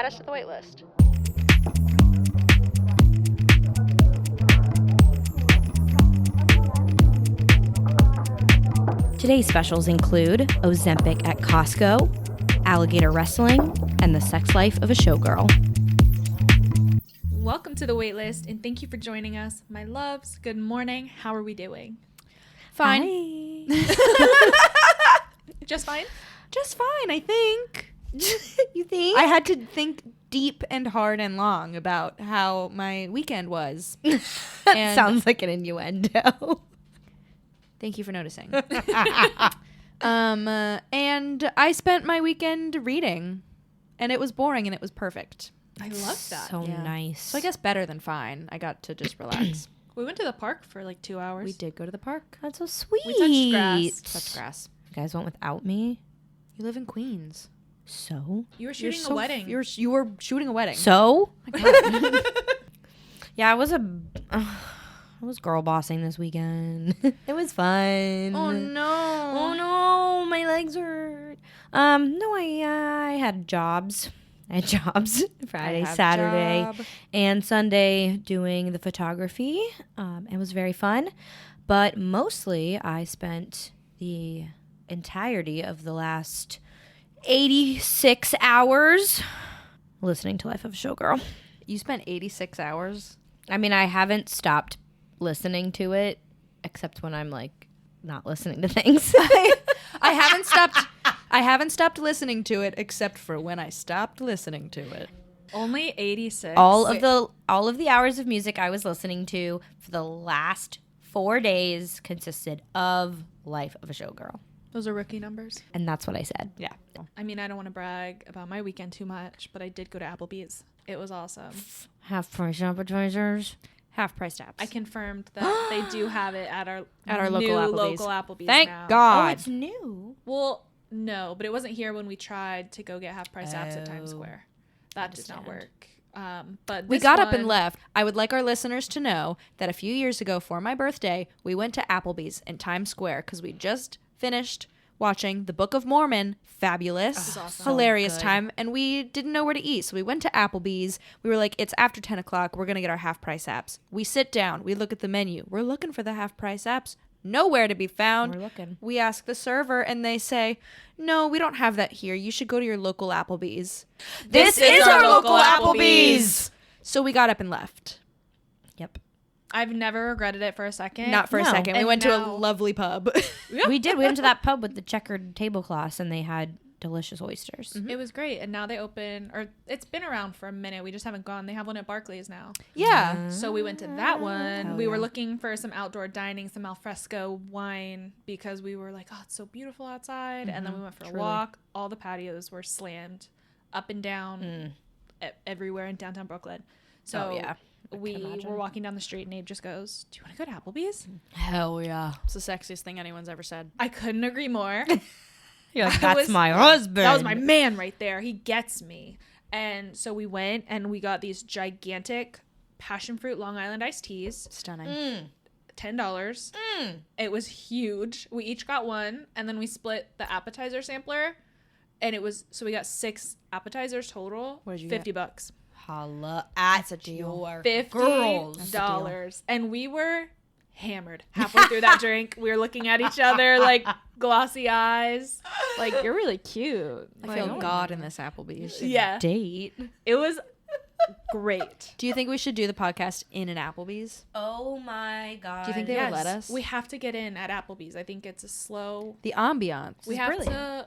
add us to the waitlist. Today's specials include Ozempic at Costco, Alligator Wrestling, and the sex life of a showgirl. Welcome to the Waitlist, and thank you for joining us. My loves, good morning. How are we doing? Fine. Just fine? Just fine, I think. You think? I had to think deep and hard and long about how my weekend was. That sounds like an innuendo. Thank you for noticing. And I spent my weekend reading, and it was boring, and it was perfect. I love that. So Yeah. nice. So I guess better than fine. I got to just relax. We went to the park for like 2 hours. We did go to the park. That's so sweet. We touched grass. Touch grass. You guys went without me. You live in Queens. So? You were You're shooting so a wedding. You were shooting a wedding. So? Oh my God. Yeah, I was girl bossing this weekend. It was fun. Oh no. Oh no, my legs hurt. No, I had jobs. Friday, have Saturday, job. and Sunday doing the photography. It was very fun, but mostly I spent the entirety of the last 86 hours listening to Life of a Showgirl. You spent 86 hours? I mean, I haven't stopped listening to it, except when I'm like not listening to things. I haven't stopped listening to it except for when I stopped listening to it. Only 86. all of the hours of music I was listening to for the last 4 days consisted of Life of a Showgirl. Those are rookie numbers. And that's what I said. Yeah. I mean, I don't want to brag about my weekend too much, but I did go to Applebee's. It was awesome. Half price appetizers. Half price apps. I confirmed that they do have it at our local new Applebee's. local Applebee's Thank now. God. Oh, it's new. Well, no, but it wasn't here when we tried to go get half price apps at Times Oh. Square. That did not work. But We this got up and one- left. I would like our listeners to know that a few years ago for my birthday, we went to Applebee's in Times Square because we just finished watching The Book of Mormon. Fabulous. awesome. Hilarious So good. time. And we didn't know where to eat. So we went to Applebee's. We were like, it's after 10 o'clock. We're going to get our half price apps. We sit down. We look at the menu. We're looking for the half price apps. Nowhere to be found. We're looking. We ask the server and they say, no, we don't have that here. You should go to your local Applebee's. This is our local Applebee's. So we got up and left. Yep. I've never regretted it for a second. Not for a No. second. We And went to a now- lovely pub. We did. We went to that pub with the checkered tablecloths and they had delicious oysters. It was great. And now they open, or it's been around for a minute. We just haven't gone. They have one at Barclays now. Yeah. So we went to that one. Hell We were yeah. looking for some outdoor dining, some alfresco wine, because we were like, oh, it's so beautiful outside. And then we went for a walk. All the patios were slammed up and down everywhere in downtown Brooklyn. So Oh, yeah. we imagine. were walking down the street and Abe just goes, do you want to go to Applebee's? Hell yeah. It's the sexiest thing anyone's ever said. I couldn't agree more. You're like, I that's was- my husband. That was my man right there. He gets me. And so we went and we got these gigantic passion fruit Long Island iced teas. Stunning. $10. It was huge. We each got one, and then we split the appetizer sampler, and it was so we got 6 appetizers total. What did you get? $50. Holla at a deal. your $50, and we were hammered halfway through that drink. We were looking at each other like glossy eyes, like you're really cute. I feel God in this Applebee's. Yeah, Date. it was great. Do you think we should do the podcast in an Applebee's? Oh my God. Do you think they would let us? We have to get in at Applebee's. I think it's a slow. The ambiance. We is have brilliant. to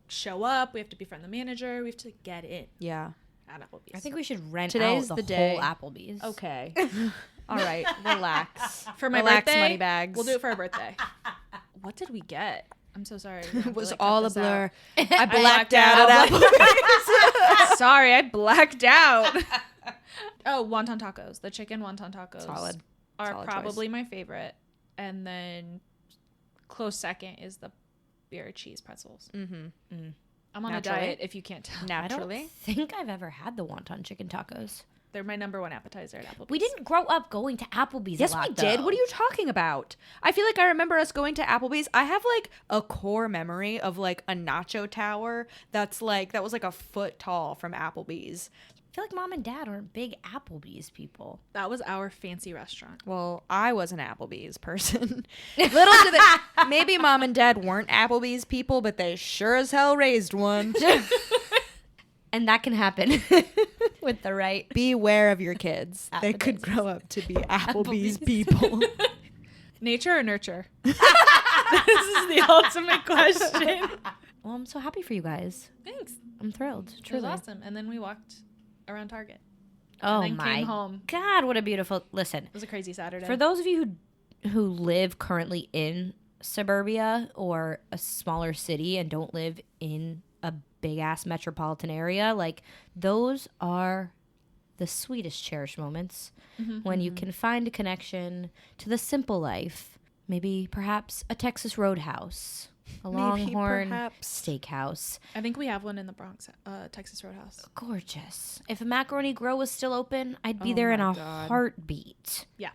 show up. We have to befriend the manager. We have to get in Yeah. at Applebee's. I think we should rent Today's out the the day. whole Applebee's. Okay. All right. Relax. for my Relax, birthday, money bags. We'll do it for our birthday. What did we get? I'm so sorry. It was all a blur. I I blacked out at Applebee's. Sorry, I blacked out. Oh, wonton tacos. The chicken wonton tacos Solid. are Solid probably my favorite. And then close second is the beer cheese pretzels. Mm-hmm. I'm on Naturally? a diet if you can't tell. I don't Naturally. think I've ever had the wonton chicken tacos. They're my number one appetizer at Applebee's. We didn't grow up going to Applebee's. Yes, a lot, we did. though. What are you talking about? I feel like I remember us going to Applebee's. I have like a core memory of like a nacho tower that was like a foot tall from Applebee's. I feel like mom and dad aren't big Applebee's people. That was our fancy restaurant. Well, I was an Applebee's person. Little did they, maybe mom and dad weren't Applebee's people, but they sure as hell raised one. And that can happen with the right. Beware of your kids. They could grow up to be Applebee's people. Nature or nurture? This is the ultimate question. Well, I'm so happy for you guys. Thanks. I'm thrilled. It was Truly. awesome. And then we walked around Target. Oh and then my came home. God, what a beautiful. Listen, It was a crazy Saturday. for those of you who live currently in suburbia or a smaller city and don't live in a big ass metropolitan area, like those are the sweetest cherished moments when you can find a connection to the simple life. Maybe perhaps a Texas Roadhouse, a Longhorn Steakhouse. I think we have one in the Bronx, Texas Roadhouse. Gorgeous. If a Macaroni Grill was still open, I'd be Oh there in my a God. heartbeat. Yeah.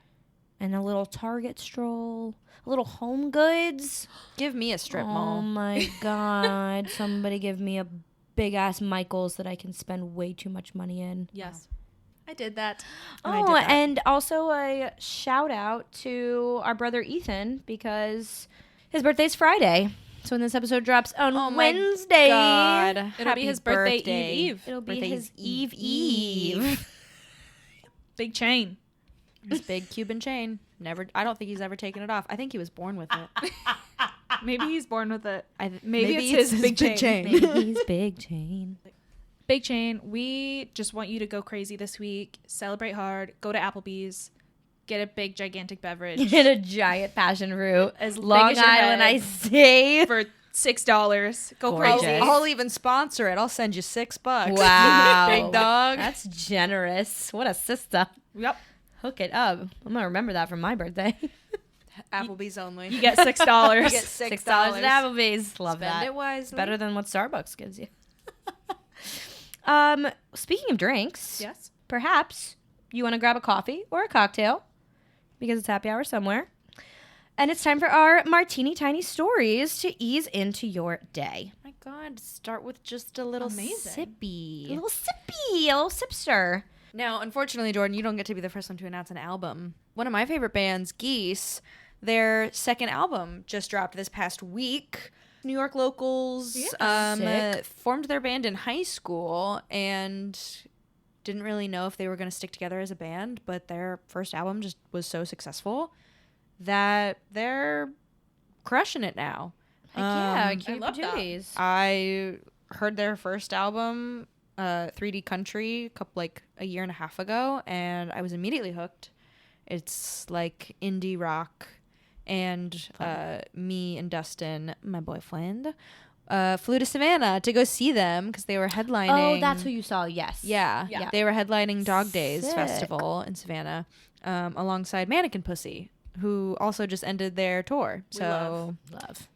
And a little Target stroll, a little Home Goods. Give me a strip Oh mall. my God. Somebody give me a big ass Michael's that I can spend way too much money in. Yes. I did that. Oh, and also a shout out to our brother Ethan because his birthday's Friday. So when this episode drops on Wednesday, God. It'll be his birthday Eve. it'll be Birthday's his Eve. Big chain. His big Cuban chain. I don't think he's ever taken it off. I think he was born with it. Maybe he's born with it. Maybe it's his big chain. Baby's big chain. Big chain. We just want you to go crazy this week. Celebrate hard. Go to Applebee's. Get a big, gigantic beverage. Get a giant passion fruit. As big Long as your Island, head. I say. For $6. Go Gorgeous. crazy. I'll even sponsor it. I'll send you $6. Wow. Big dog. That's generous. What a sister. Yep. Hook it up. I'm going to remember that for my birthday. Applebee's only. You get $6. You get $6 at Applebee's. Love Spend that. it wisely. Better than what Starbucks gives you. Speaking of drinks, Yes. perhaps you want to grab a coffee or a cocktail because it's happy hour somewhere. And it's time for our Martini Tiny Stories to ease into your day. Oh my God. Start with just a little Amazing. sippy. A little sippy, a little sipster. Now, unfortunately, Jordan, you don't get to be the first one to announce an album. One of my favorite bands, Geese, their second album just dropped this past week. New York locals Sick. formed their band in high school and didn't really know if they were going to stick together as a band, but their first album just was so successful that they're crushing it now. Heck yeah, I cute love that. patooties. I heard their first album, 3D Country, a year and a half ago, and I was immediately hooked. It's like indie rock, and me and Dustin, my boyfriend, flew to Savannah to go see them because they were headlining. Oh, that's who you saw, yes. Yeah, Yeah. they were headlining Dog Days Sick. Festival in Savannah, alongside Mannequin Pussy, who also just ended their tour. We So Love.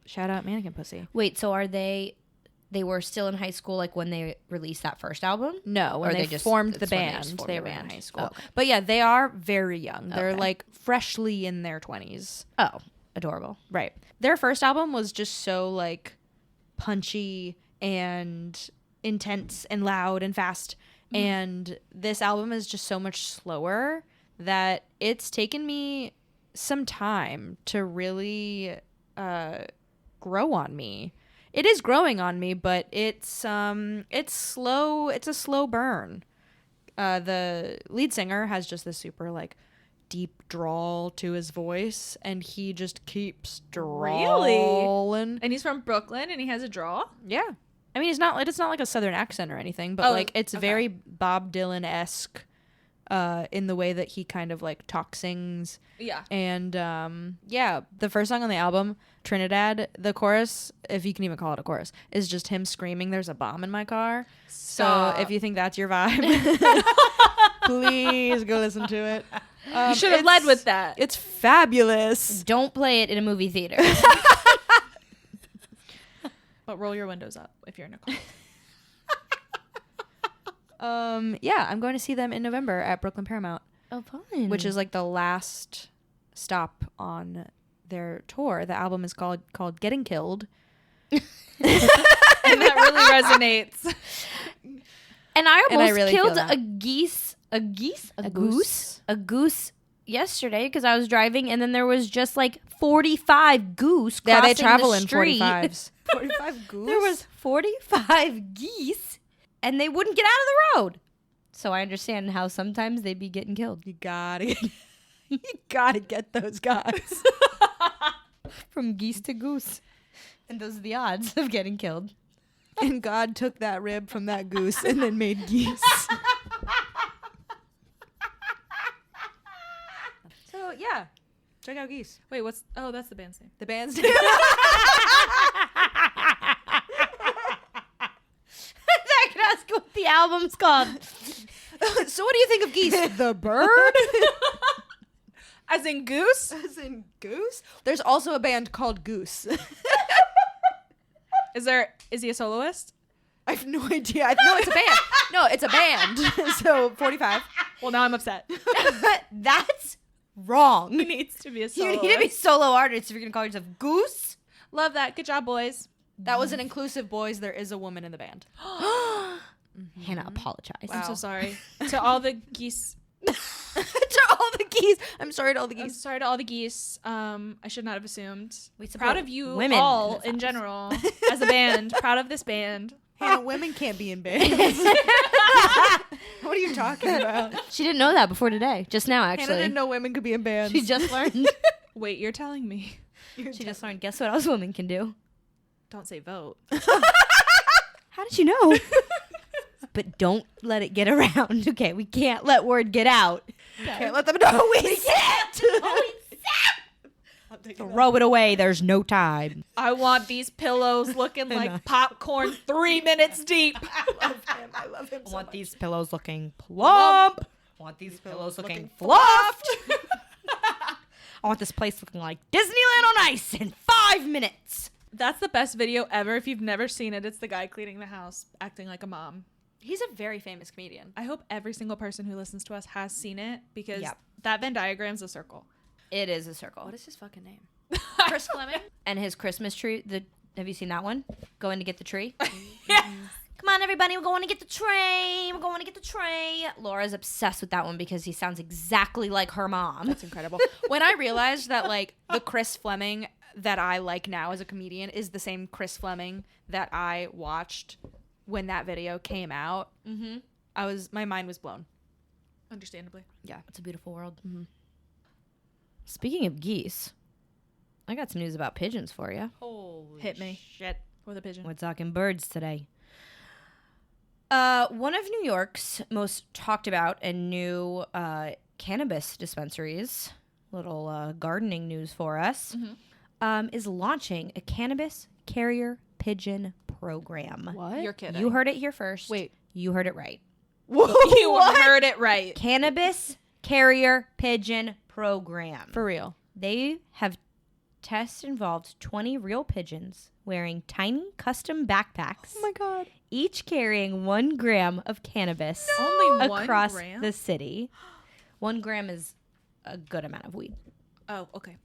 shout out Mannequin Pussy. Wait, so are they were still in high school like when they released that first album? No, when Or they they just- formed the it's when they band, just formed they the were in band. high school. Oh, okay. But yeah, they are very young. They're Okay. like freshly in their 20s. Oh, adorable. Right. Their first album was just so like punchy and intense and loud and fast. And this album is just so much slower that it's taken me some time to really grow on me. It is growing on me, but it's slow. It's a slow burn. The lead singer has just this super like deep drawl to his voice, and he just keeps drawling. And he's from Brooklyn and he has a draw. Yeah, I mean, it's not like a southern accent or anything, but Oh, like it's okay. very Bob Dylan-esque in the way that he kind of like talk sings. Yeah. And yeah, the first song on the album, Trinidad, the chorus, if you can even call it a chorus, is just him screaming, "There's a bomb in my car." Stop. So if you think that's your vibe, please go listen to it. You should have led with that. It's fabulous. Don't play it in a movie theater. But roll your windows up if you're in a car. Yeah, I'm going to see them in November at Brooklyn Paramount, Oh, fun. which is like the last stop on their tour. The album is called Getting Killed. And that really resonates. And I almost really killed feel that. a goose yesterday because I was driving, and then there was just like 45 goose crossing Yeah, they travel the in street. 45s. 45 goose? There was 45 geese, and they wouldn't get out of the road. So I understand how sometimes they'd be getting killed. You gotta get those guys. From geese to goose. And those are the odds of getting killed. And God took that rib from that goose and then made geese. So yeah, check out Geese. Wait, that's the band's name. The band's name. I could ask what the album's called. So what do you think of Geese? The bird? As in goose? As in goose? There's also a band called Goose. Is he a soloist? I have no idea. No, it's a band. No, it's a band. So 45. Well, now I'm upset. That's wrong. He needs to be a You soloist. need to be solo artist if you're going to call yourself Goose. Love that. Good job, boys. That was an inclusive boys. There is a woman in the band. Hannah, apologize. I'm so sorry. To all the geese. To all the geese. I'm sorry to all the I'm geese. sorry to all the geese. I should not have assumed. We support Proud of you women all in this in house. general as a band. Proud of this band. Hannah, women can't be in bands. What are you talking about? She didn't know that before today. Just now, Hannah actually. didn't know women could be in bands. She just learned. Wait, you're telling me? She just learned. Guess what else women can do? Don't say vote. How did you know? But don't let it get around. Okay, we can't let word get out. Can't let them know we can't. Throw it away. There's no time. I want these pillows looking like popcorn 3 minutes deep. I love him I want these pillows looking plump. I want these pillows looking fluffed. I want this place looking like Disneyland on ice in 5 minutes. That's the best video ever. If you've never seen it, it's the guy cleaning the house, acting like a mom. He's a very famous comedian. I hope every single person who listens to us has seen it because Yep. that Venn diagram's a circle. It is a circle. What is his fucking name? Chris Fleming? And his Christmas tree. Have you seen that one? Going to get the tree. Come on, everybody. We're going to get the tray. We're going to get the tray. Laura's obsessed with that one because he sounds exactly like her mom. That's incredible. When I realized that, like, the Chris Fleming that I like now as a comedian is the same Chris Fleming that I watched when that video came out, my mind was blown. Understandably. Yeah. It's a beautiful world. Mm-hmm. Speaking of geese, I got some news about pigeons for you. Holy Hit me. shit. For the pigeon. We're talking birds today. One of New York's most talked about and new cannabis dispensaries, little gardening news for us, is launching a cannabis carrier pigeon program. What? You're kidding. You heard it here first. Wait. You heard it right. You heard it right. Cannabis carrier pigeon program. For real. They have involved 20 real pigeons wearing tiny custom backpacks. Oh my god. Each carrying 1 gram of cannabis Only 1 across gram? the city. 1 gram is a good amount of weed. Oh, okay.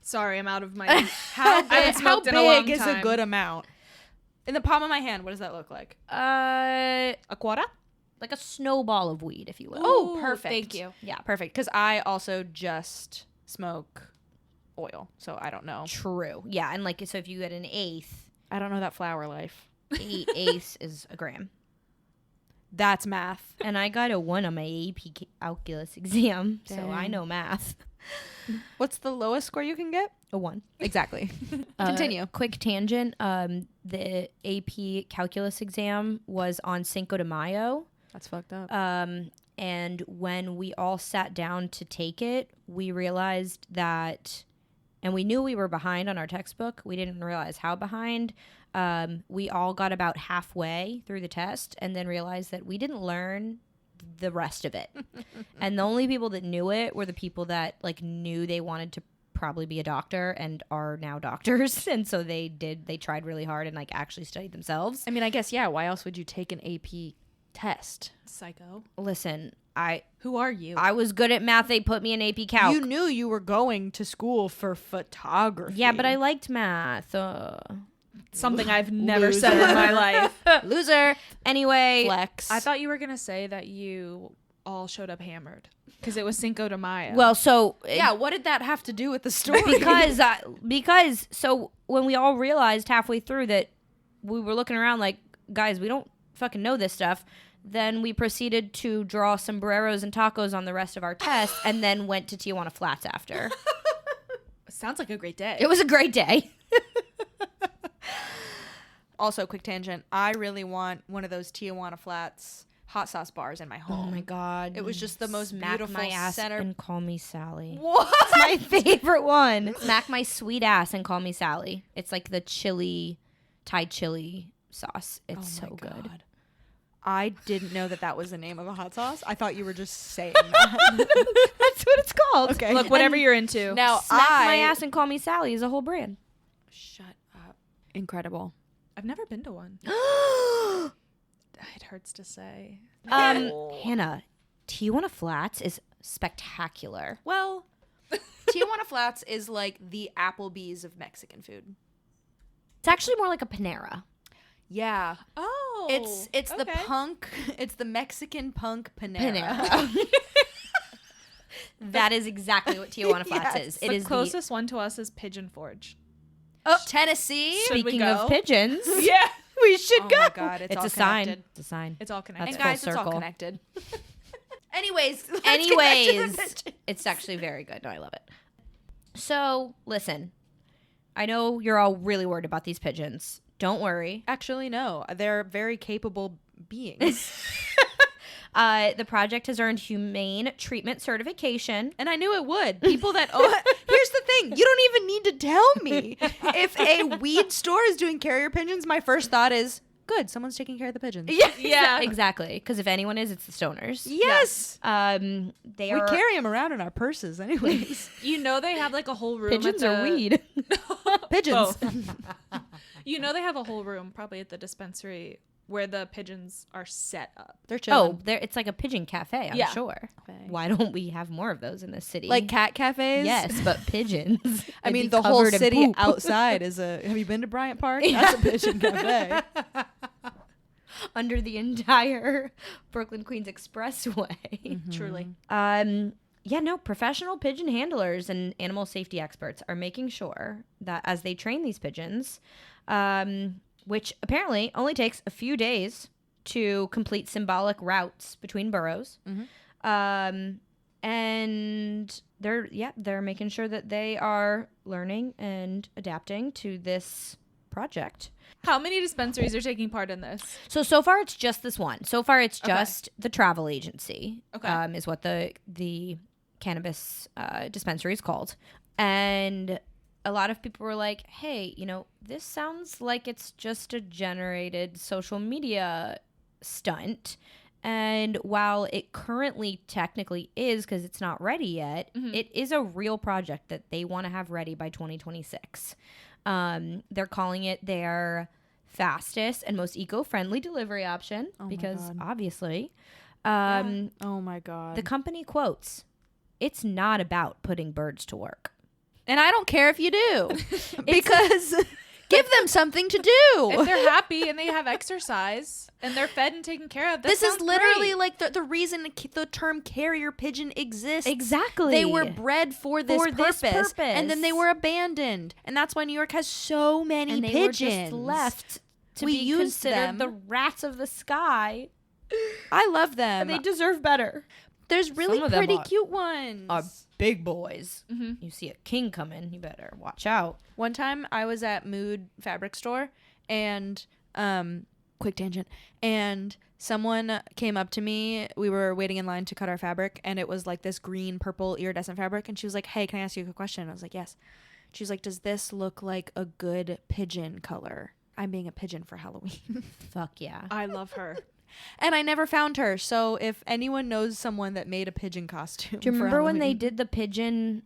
Sorry, I'm out of my... How I haven't how smoked in a long big is a time. good amount? In the palm of my hand, what does that look like? A quarter? Like a snowball of weed, if you will. Oh, Ooh, perfect. Thank you. Yeah. Perfect. Because I also just smoke oil, so I don't know. True. Yeah, and like, so if you get an eighth, I don't know that flower life. 8 eighths is a gram. That's math. And I got a 1 on my AP calculus exam, so I Dang. know math. What's the lowest score you can get? A 1. Exactly. Continue. Quick tangent. The AP calculus exam was on Cinco de Mayo. That's fucked up. And when we all sat down to take it, we realized that, and we knew we were behind on our textbook. We didn't realize how behind. We all got about halfway through the test and then realized that we didn't learn the rest of it. And the only people that knew it were the people that like knew they wanted to probably be a doctor and are now doctors. And so they tried really hard and like actually studied themselves. I mean, I guess, yeah. Why else would you take an AP test. Psycho. Listen, Who are you? I was good at math. They put me in AP Calc. You knew you were going to school for photography. Yeah, but I liked math. Something I've never said in my life. Loser. Anyway, Flex. I thought you were going to say that you all showed up hammered because it was Cinco de Mayo. well, so yeah, what did that have to do with the story? because so when we all realized halfway through that we were looking around like, guys, we don't fucking know this stuff. Then we proceeded to draw sombreros and tacos on the rest of our test, and then went to Tijuana Flats after. Sounds like a great day. It was a great day. Also, quick tangent. I really want one of those Tijuana Flats hot sauce bars in my home. Oh my god! It was just the most Smack beautiful my ass center. and call me Sally. What? It's my favorite one. Smack my sweet ass and call me Sally. It's like the chili, Thai chili sauce. It's so good. I didn't know that was the name of a hot sauce. I thought you were just saying that. That's what it's called. Okay. Look, whatever you're into. Now, Smack my ass and call me Sally is a whole brand. Shut up. Incredible. I've never been to one. It hurts to say. Hannah, Tijuana Flats is spectacular. Well, Tijuana Flats is like the Applebee's of Mexican food. It's actually more like a Panera. Yeah. Oh. It's the okay. punk. It's the Mexican punk Panera. Panera. That is exactly what Tijuana Flats Yes. is. The It is closest one to us is Pigeon Forge. Tennessee. Should we Speaking go? of pigeons, Yeah. we should Oh go. my God, it's all a sign. connected. It's a sign. It's all connected. That's And guys, full it's all circle. connected. Anyways, let's get back to the pigeons. It's actually very good. No, I love it. So, listen. I know you're all really worried about these pigeons. Don't worry. Actually, no. They're very capable beings. The project has earned humane treatment certification. And I knew it would. People that here's the thing. You don't even need to tell me. If a weed store is doing carrier pigeons, my first thought is, good, someone's taking care of the pigeons. Yeah. Exactly. Because if anyone is, it's the stoners. Yes. They We are carry them around in our purses anyways. You know they have like a whole room. pigeons at or the, weed. Pigeons. Both. You know they have a whole room probably at the dispensary where the pigeons are set up. They're chilling. Oh, it's like a pigeon cafe, I'm Yeah. sure. Okay. Why don't we have more of those in the city? Like cat cafes? Yes, but pigeons. I They'd mean, be the whole covered in city poop. outside is a... Have you been to Bryant Park? That's a pigeon cafe. Under the entire Brooklyn Queens Expressway. Truly. Yeah, no, professional pigeon handlers and animal safety experts are making sure that as they train these pigeons, which apparently only takes a few days to complete symbolic routes between burrows, and they're making sure that they are learning and adapting to this project. How many dispensaries are taking part in this? So far it's just this one. So far it's Okay. just the travel agency. Okay. Is what the cannabis dispensary is called. And a lot of people were like, hey, this sounds like it's just a generated social media stunt. And while it currently technically is, because it's not ready yet, it is a real project that they want to have ready by 2026. They're calling it their fastest and most eco-friendly delivery option because God. obviously Oh my God. the company quotes, "It's not about putting birds to work." And I don't care if you do. Because give them something to do. If they're happy and they have exercise and they're fed and taken care of, that This is sounds literally great. like the reason the term carrier pigeon exists. Exactly. They were bred for this purpose, purpose. and then they were abandoned. And that's why New York has so many and they pigeons. were just left to We be used considered them. the rats of the sky. I love them. And they deserve better. There's really Some of them pretty are- cute ones. Are big boys. Mm-hmm. You see a king coming, you better watch out. One time I was at Mood Fabric Store and quick tangent, and someone came up to me. We were waiting in line to cut our fabric, and it was like this green purple iridescent fabric, and she was like, hey, can I ask you a quick question? And I was like, yes. She was like, does this look like a good pigeon color? I'm being a pigeon for Halloween. Fuck yeah. I love her. And I never found her, so if anyone knows someone that made a pigeon costume, Do you for remember when they Halloween- did the pigeon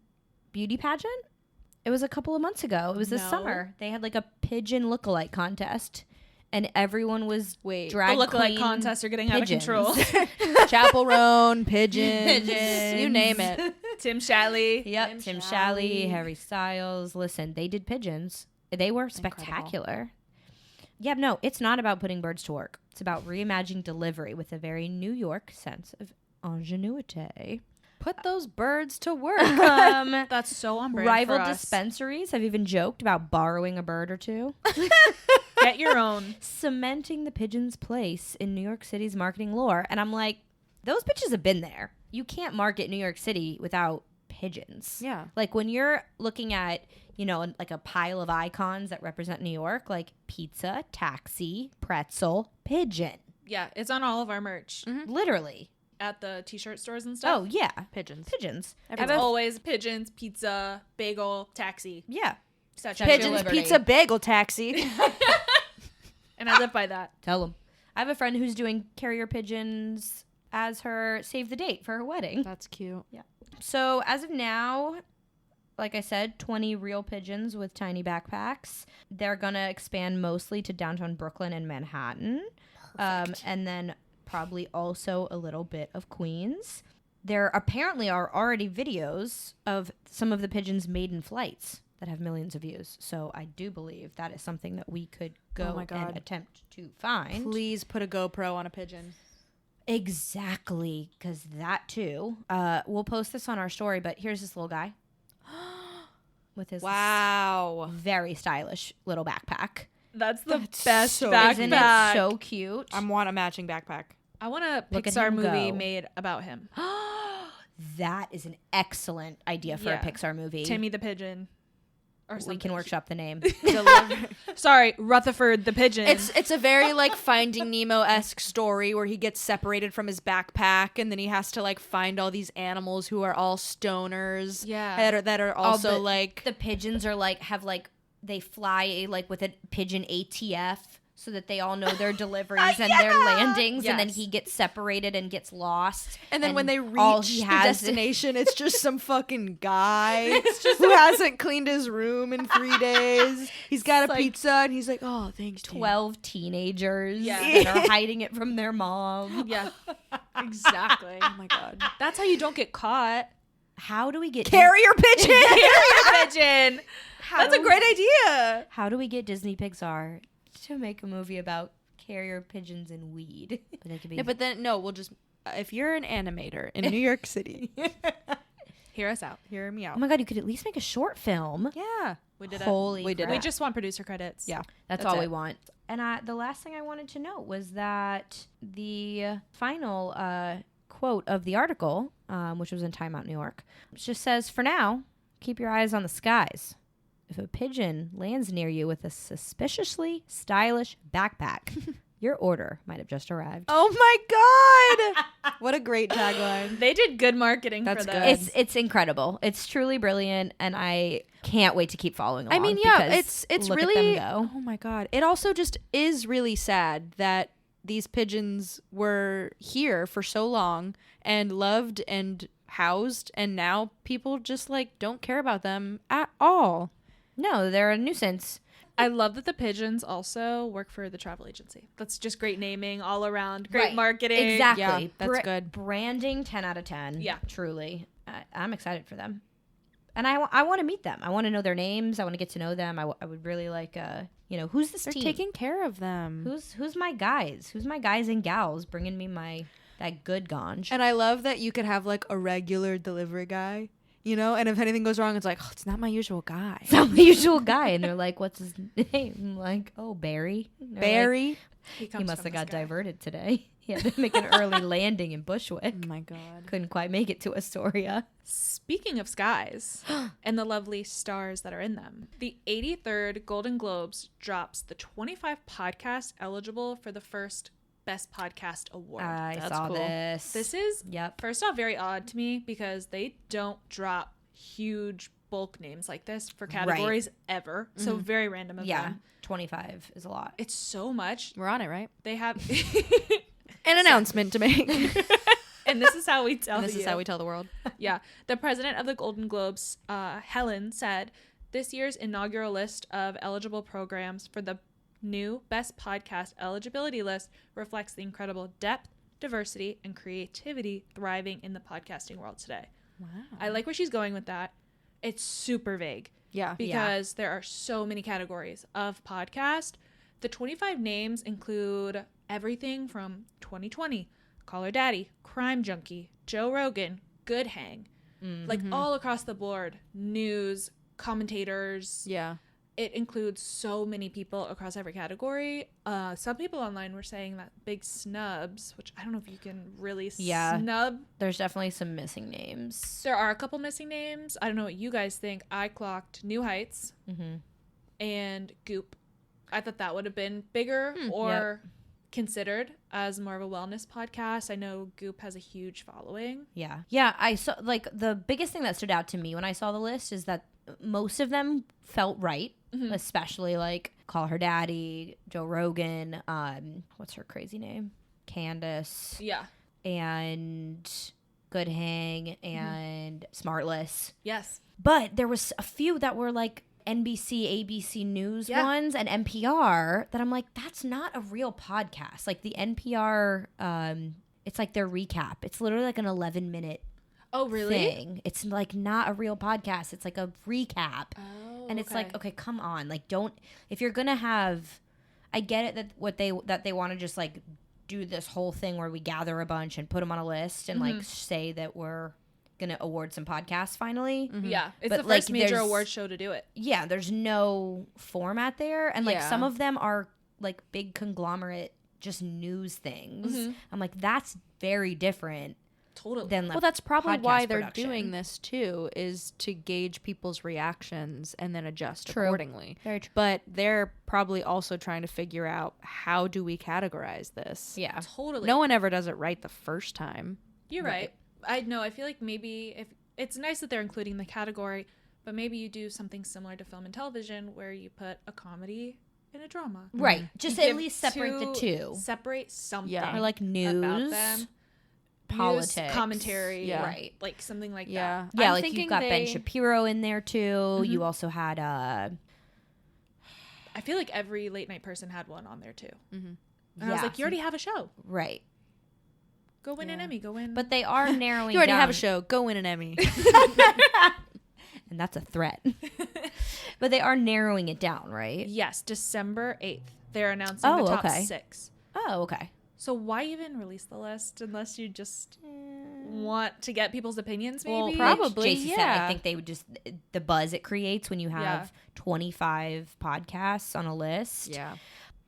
beauty pageant? It was a couple of months ago. It was this No. summer. They had like a pigeon lookalike contest. and everyone was Wait, The drag lookalike queen contests are getting out of pigeons. control. Chapel Roan, pigeons, Pigeons. you name it. Tim Shalley. Yep, Tim Shalley, Harry Styles. Listen, they did pigeons. They were spectacular. Yeah, no, it's not about putting birds to work. It's about reimagining delivery with a very New York sense of ingenuity. Put those birds to work. That's so on brand Rival for us. dispensaries have even joked about borrowing a bird or two. Get your own. Cementing the pigeon's place in New York City's marketing lore. And I'm like, those bitches have been there. You can't market New York City without pigeons. Yeah. Like when you're looking at, like a pile of icons that represent New York, like pizza, taxi, pretzel, pigeon. Yeah, it's on all of our merch Literally. at the t-shirt stores and stuff. Oh, yeah. Pigeons. Pigeons. It's always pigeons, pizza, bagel, taxi. Yeah. Such Pigeons, Liberty. pizza, bagel, taxi. And I live by that. Tell them. I have a friend who's doing carrier pigeons as her save the date for her wedding. That's cute. So as of now, like I said, 20 real pigeons with tiny backpacks. They're going to expand mostly to downtown Brooklyn and Manhattan. And then probably also a little bit of Queens. There apparently are already videos of some of the pigeons' maiden flights that have millions of views. So I do believe that is something that we could go and attempt to find. Please put a GoPro on a pigeon. Exactly, because that too. We'll post this on our story, but here's this little guy with his very stylish little backpack. That's the That's best so- backpack. Isn't it so cute? I want a matching backpack. I want a Look at Pixar him movie go. made about him. That is an excellent idea for a Pixar movie. Timmy the Pigeon. Or we something. can workshop the name. Sorry, Rutherford the Pigeon. It's a very like Finding Nemo-esque story where he gets separated from his backpack and then he has to like find all these animals who are all stoners. Yeah. That are also like the pigeons are like they fly like with a pigeon ATF so that they all know their deliveries and their landings, and then Yes. he gets separated and gets lost. and then when they all reach he the has destination, it's just some fucking guy who hasn't cleaned his room in 3 days. He's got a like pizza and he's like, "Oh, thanks, Tim." 12 teenagers Yeah. that are hiding it from their mom. yeah, exactly. Oh my god. That's how you don't get caught. How do we get Carrier pigeon. Carrier pigeon. That's a great idea. How do we get Disney Pixar to make a movie about carrier pigeons and weed? But they could be Yeah, but then no, we'll just if you're an animator in New York City, Hear us out. hear me oh out. my god, you could at least make a short film. Yeah. We did it. Holy We did crap. We just want producer credits. Yeah. That's That's all it. we want. And the last thing I wanted to note was that the final quote of the article, which was in Time Out New York, just says, "For now, keep your eyes on the skies. If a pigeon lands near you with a suspiciously stylish backpack, your order might have just arrived." Oh my god. What a great tagline. They did good marketing That's for good. this. It's incredible. It's truly brilliant, and I can't wait to keep following along. I mean, yeah, because it's look really at them go. oh my god. It also just is really sad that these pigeons were here for so long and loved and housed, and now people just like don't care about them at all. No, they're a nuisance. I love that the pigeons also work for the travel agency. That's just great naming all around. Great Right. marketing. Exactly. Yeah, that's good. Branding, 10 out of 10. Yeah. Truly. I'm excited for them. And I want to meet them. I want to know their names. I want to get to know them. I would really like, who's this They're team? taking care of them. Who's my guys? Who's my guys and gals bringing me that good ganj? And I love that you could have like a regular delivery guy, and if anything goes wrong, it's like, oh, it's not my usual guy. It's not my usual guy. And they're like, what's his name? I'm like, oh, Barry. And they're like, Barry. He he must have got diverted today. He had to make an early landing in Bushwick. Oh my god. Couldn't quite make it to Astoria. Speaking of skies and the lovely stars that are in them, the 83rd Golden Globes drops the 25 podcasts eligible for the first Best Podcast Award. I That's saw cool. this. This is, Yep. first off, very odd to me because they don't drop huge bulk names like this for categories ever. So very random of Yeah. them. 25 is a lot. It's so much. We're on it, right? They have... An announcement to make. and this is how we tell This you. is how we tell the world. Yeah. The president of the Golden Globes, Helen, said this year's inaugural list of eligible programs for the new Best Podcast eligibility list reflects the incredible depth, diversity, and creativity thriving in the podcasting world today. Wow. I like where she's going with that. It's super vague. Yeah. Because there are so many categories of podcast. The 25 names include everything from 2020, Call Her Daddy, Crime Junkie, Joe Rogan, Good Hang, like all across the board, news, commentators. Yeah. It includes so many people across every category. Some people online were saying that big snubs, which I don't know if you can really snub. There's definitely some missing names. There are a couple missing names. I don't know what you guys think. I clocked New Heights and Goop. I thought that would have been bigger or considered as more of a wellness podcast. I know Goop has a huge following. Yeah, I saw, like, the biggest thing that stood out to me when I saw the list is that most of them felt right, especially like Call Her Daddy, Joe Rogan, what's her crazy name? Candace. Yeah. And Good Hang and Smartless. Yes. But there was a few that were like NBC, ABC News ones and NPR that I'm like, that's not a real podcast. Like the NPR, it's like their recap. It's literally like an 11-minute thing. It's like not a real podcast. It's like a recap. Oh, and it's like, okay, come on. Like, don't, if you're going to have, I get it that they want to just like do this whole thing where we gather a bunch and put them on a list and like say that we're gonna award some podcasts finally. Yeah, it's but the first like, major award show to do it. Yeah, there's no format there, and like some of them are like big conglomerate just news things. I'm like, that's very different. Totally. Than Well, that's probably why they're production. doing this too, is to gauge people's reactions and then adjust accordingly. Very true. But they're probably also trying to figure out, how do we categorize this? Yeah, Totally. No one ever does it right the first time. You're right. I know. I feel like maybe if it's nice that they're including the category, but maybe you do something similar to film and television where you put a comedy and a drama. right. Just You at give least separate the two. Separate something. Or like news, about them. politics, News, commentary. Yeah. Right. Like something like Yeah. that. Yeah, I'm like thinking you've got Ben Shapiro in there too. You also had I feel like every late night person had one on there too. And I was like, you already have a show. right. Go win an Emmy. Go win. But they are narrowing You already down. have a show. Go win an Emmy. And that's a threat. But they are narrowing it down, right? yes, December 8th. They're announcing the top 6. Oh, okay. So why even release the list unless you just want to get people's opinions, maybe? Well, probably, Like JC said, I think they would just, the buzz it creates when you have 25 podcasts on a list. Yeah.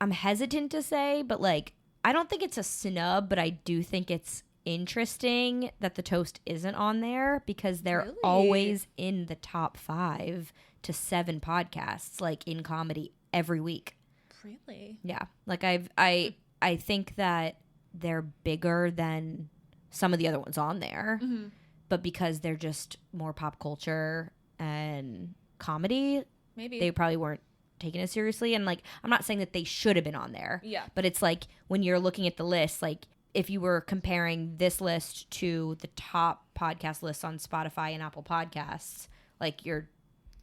I'm hesitant to say, but like, I don't think it's a snub, but I do think it's interesting that the Toast isn't on there because they're Really? always in the top 5 to 7 podcasts, like in comedy every week. Really? Yeah. Like I think that they're bigger than some of the other ones on there, but because they're just more pop culture and comedy, Maybe. they probably weren't taking it seriously. And like, I'm not saying that they should have been on there. Yeah. But it's like when you're looking at the list, like if you were comparing this list to the top podcast lists on Spotify and Apple Podcasts, like you're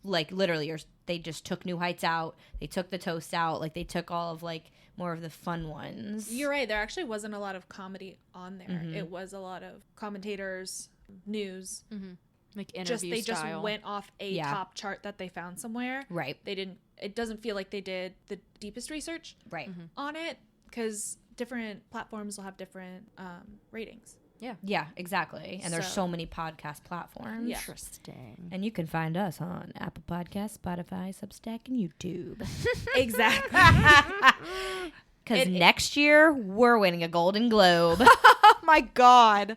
like literally they just took New Heights out. They took the Toast out. Like they took all of like more of the fun ones. You're right. There actually wasn't a lot of comedy on there. It was a lot of commentators, news. Like interview Just style. went off a top chart that they found somewhere. Right. They didn't. It doesn't feel like they did the deepest research Right. on it because different platforms will have different ratings. Yeah, exactly. And there's So- so many podcast platforms. Yeah. Interesting. And you can find us on Apple Podcasts, Spotify, Substack, and YouTube. Exactly. Because next year, we're winning a Golden Globe. Oh my God.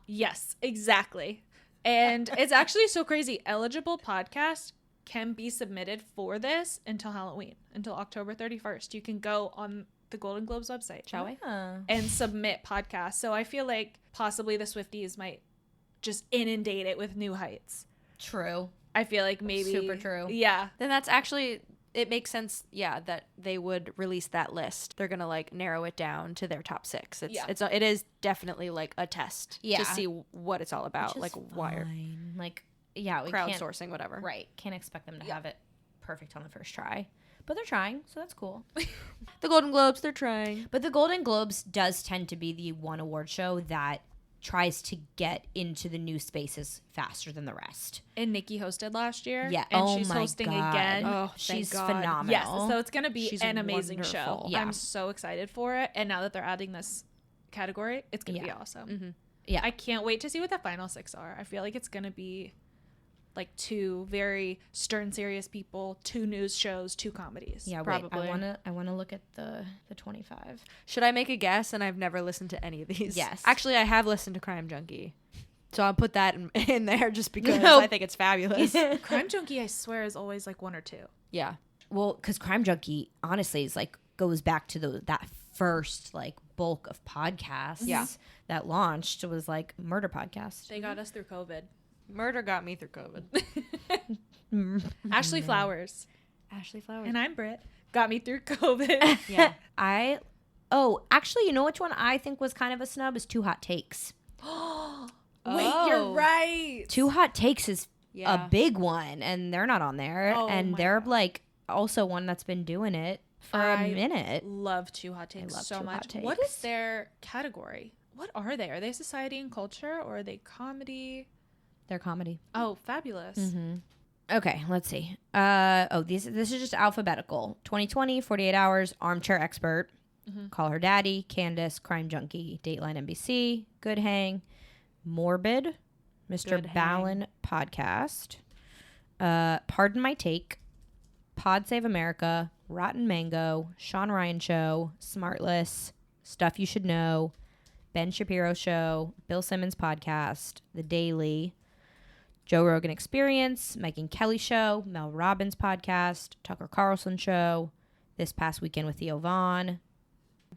Yes, exactly. And it's actually so crazy. Eligible podcasts can be submitted for this until Halloween, until October 31st. You can go on the Golden Globes website, shall we? And submit podcasts. So I feel like possibly the Swifties might just inundate it with New Heights. True. I feel like maybe. Super true. Yeah. Then that's actually, it makes sense, that they would release that list. They're going to like narrow it down to their top 6. It is definitely like a test to see what it's all about. Like wire, Like, yeah, we crowdsourcing, whatever. Right. Can't expect them to have it perfect on the first try. but they're trying, so that's cool. The Golden Globes, they're trying. But the Golden Globes does tend to be the one award show that tries to get into the new spaces faster than the rest. And Nikki hosted last year. Yeah. And oh she's my hosting God. again. Oh, she's thank God. phenomenal. Yes. So it's going to be She's an amazing show. wonderful. Yeah. I'm so excited for it. And now that they're adding this category, it's going to be awesome. Mm-hmm. Yeah. I can't wait to see what the final 6 are. I feel like it's going to be like 2 very stern, serious people, 2 news shows, 2 comedies. Yeah, probably. Wait, I wanna look at the 25. Should I make a guess? And I've never listened to any of these. Yes. Actually, I have listened to Crime Junkie. So I'll put that in there just because No. I think it's fabulous. Crime Junkie, I swear, is always like 1 or 2. Yeah. Well, because Crime Junkie, honestly, is like goes back to that first like bulk of podcasts that launched. It was like murder podcast. They got us through COVID. Murder got me through COVID. Ashley Flowers. Ashley Flowers. And I'm Britt. Got me through COVID. Yeah. Actually, you know which one I think was kind of a snub is Two Hot Takes. Wait, you're right. Two Hot Takes is Yeah. a big one, and they're not on there. Oh and my they're God. like also one that's been doing it for a minute. Love Two Hot Takes love so Two much. Hot What Takes. is their category? What are they? Are they society and culture or are they comedy? They're comedy. Oh, fabulous. Okay, let's see. This is just alphabetical. 2020, 48 Hours, Armchair Expert, Call Her Daddy, Candace, Crime Junkie, Dateline NBC, Good Hang, Morbid, Mr. Good Ballin Podcast, Pardon My Take, Pod Save America, Rotten Mango, Sean Ryan Show, Smartless, Stuff You Should Know, Ben Shapiro Show, Bill Simmons Podcast, The Daily, Joe Rogan Experience, Mike and Kelly Show, Mel Robbins Podcast, Tucker Carlson Show, This Past Weekend with Theo Vaughn.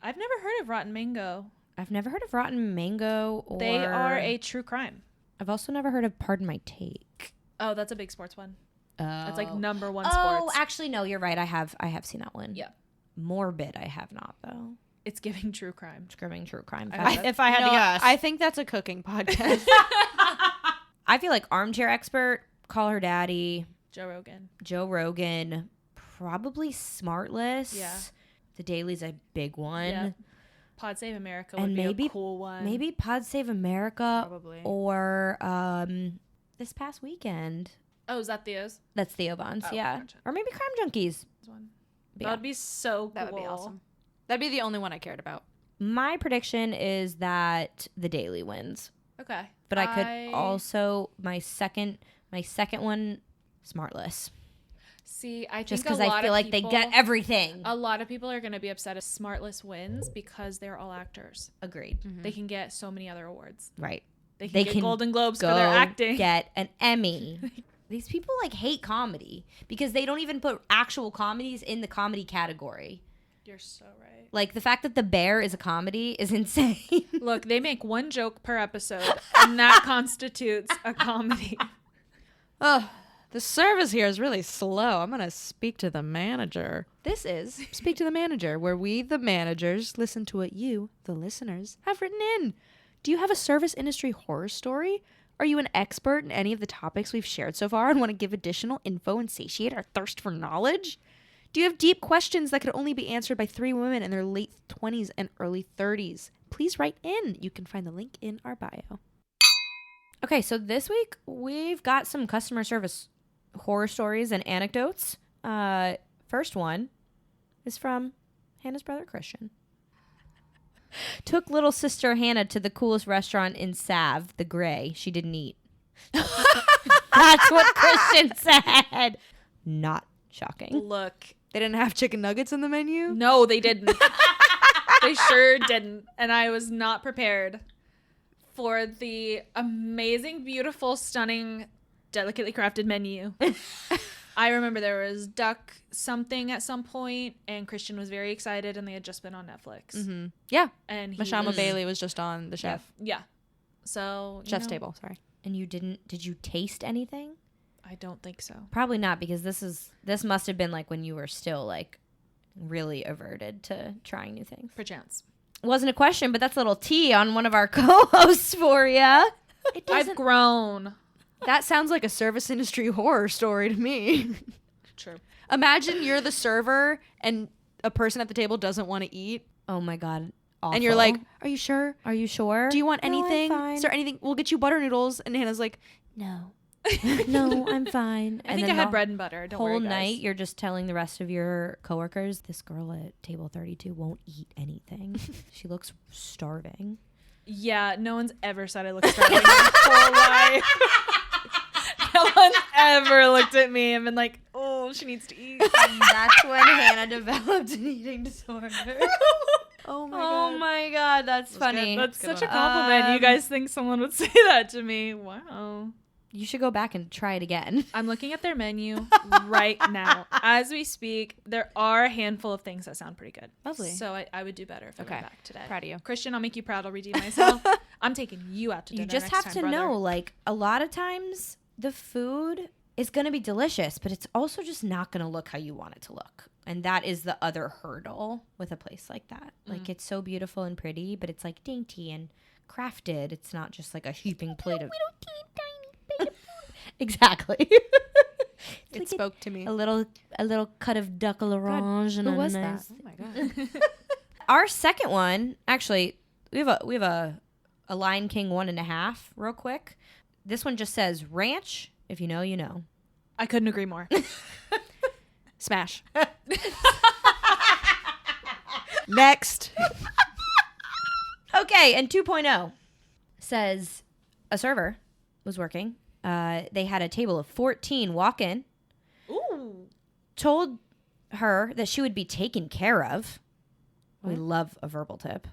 I've never heard of Rotten Mango. I've never heard of Rotten Mango or... They are a true crime. I've also never heard of Pardon My Take. Oh, that's a big sports one. That's like Oh. number 1 Oh, sports. actually, no, you're right. I have seen that one. Yeah. Morbid, I have not, though. It's giving true crime. Screaming true crime. If I had to guess. I think that's a cooking podcast. I feel like Armchair Expert, Call Her Daddy, Joe Rogan. Joe Rogan, probably Smartless. Yeah. The Daily's a big one. Yeah. Pod Save America And would be maybe- a cool one. Maybe Pod Save America Probably. or This Past Weekend. Oh, is that Theo's? That's Theo Vaughn's, Oh, yeah. gotcha. Or maybe Crime Junkies. One. But That would be so cool. That would be awesome. That'd be the only one I cared about. My prediction is that The Daily wins. Okay. But I could also my second one, Smartless. See, I Just think because I feel like they get everything. a lot of people are going to be upset if Smartless wins because they're all actors. Agreed. They can get so many other awards. Right. They can They get can Golden Globes Go for their acting. get an Emmy. These people like hate comedy because they don't even put actual comedies in the comedy category. You're so right. Like the fact that The Bear is a comedy is insane. Look, they make 1 joke per episode, and that constitutes a comedy. Oh, the service here is really slow. I'm going to speak to the manager. This is Speak to the Manager, where we, the managers, listen to what you, the listeners, have written in. Do you have a service industry horror story? Are you an expert in any of the topics we've shared so far and want to give additional info and satiate our thirst for knowledge? Do you have deep questions that could only be answered by 3 women in their late 20s and early 30s? Please write in. You can find the link in our bio. Okay, so this week we've got some customer service horror stories and anecdotes. First one is from Hannah's brother Christian. Took little sister Hannah to the coolest restaurant in Sav, the Gray. She didn't eat. That's what Christian said. Not shocking. Look, They didn't have chicken nuggets in the menu? no, they didn't. They sure didn't. And I was not prepared for the amazing, beautiful, stunning, delicately crafted menu. I remember there was duck something at some point, and Christian was very excited, and they had just been on Netflix. Mm-hmm. Yeah. And he Mashama was- Bailey was just on The Chef. Yeah. So you Chef's know, Table, sorry. And you didn't, did you taste anything? I don't think so. Probably not, because this must have been like when you were still like really averted to trying new things. Perchance. Wasn't a question, but that's a little tea on one of our co-hosts for you. I've grown. That sounds like a service industry horror story to me. True. Imagine you're the server and a person at the table doesn't want to eat. Oh my God. Awful. And you're like, are you sure? are you sure? Do you want No, I'm anything? fine. Is there anything? We'll get you butter noodles. And Hannah's like, no. No, I'm fine. I think I had bread and butter. Don't worry, whole guys. night you're just telling the rest of your coworkers, this girl at table 32 won't eat anything. She looks starving. Yeah, no one's ever said I look starving in my whole life. No one's ever looked at me and been like, oh, she needs to eat. And that's when Hannah developed an eating disorder. Oh Oh my God, that's funny. That's Good such a one. compliment. You guys think someone would say that to me? Wow. You should go back and try it again. I'm looking at their menu right now. As we speak, there are a handful of things that sound pretty good. Lovely. So I would do better if I went back today. Proud of you. Christian, I'll make you proud. I'll redeem myself. I'm taking you out to dinner You just next have time, to brother. know, like, a lot of times the food is going to be delicious, but it's also just not going to look how you want it to look. And that is the other hurdle with a place like that. Like, it's so beautiful and pretty, but it's like dainty and crafted. It's not just like a heaping plate of. We don't eat tiny plate of food. Exactly. It like spoke to me. a little cut of duck à l'orange and Who a was nice. that? Oh my God. Our second one, actually, we have a Lion King 1.5 real quick. This one just says ranch. If you know, you know. I couldn't agree more. Smash. Next. Okay, and 2.0 says a server was working. They had a table of 14 walk in, Ooh. told her that she would be taken care of. We love a verbal tip.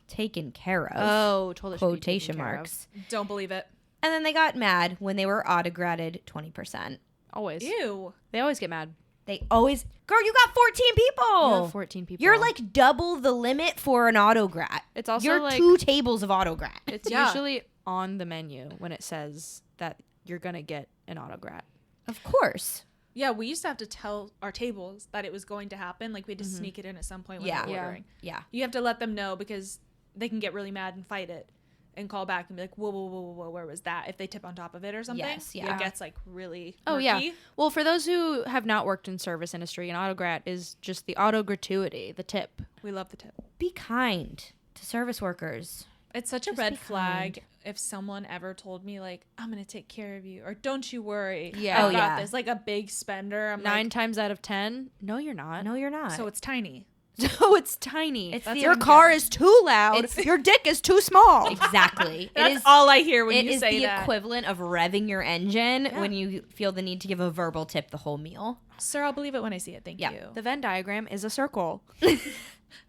Taken care of. Oh, told us she'd be taken Quotation care of. marks. Don't believe it. And then they got mad when they were autogratted 20%. Always. Ew. They always get mad. They always, girl, you got 14 people. You have 14 people. You're like double the limit for an autograt. It's also You're like 2 tables of autograt. it's Yeah. usually on the menu when it says that you're gonna get an autograt. Of course. Yeah, we used to have to tell our tables that it was going to happen. Like, we had to sneak it in at some point when Yeah. they were Yeah. ordering. Yeah. You have to let them know because they can get really mad and fight it and call back and be like, whoa, whoa, whoa, whoa, whoa, where was that? If they tip on top of it or something. Yes, yeah. It gets, like, really Oh yeah. murky. Well, for those who have not worked in service industry, an autograt is just the auto gratuity, the tip. We love the tip. Be kind to service workers. It's such a Just red be flag kind. if someone ever told me, like, I'm going to take care of you or don't you worry. Yeah. I Oh, got yeah. this. Like a big spender. I'm 9 times out of 10, no, you're not. No, you're not. like, so it's tiny. No, it's tiny. It's That's the- Your car is too loud. It's- Your dick is too small. Exactly. That's all I hear when It you is say the that. equivalent of revving your engine when you feel the need to give a verbal tip the whole meal. Sir, I'll believe it when I see it. Thank Yeah. you. The Venn diagram is a circle.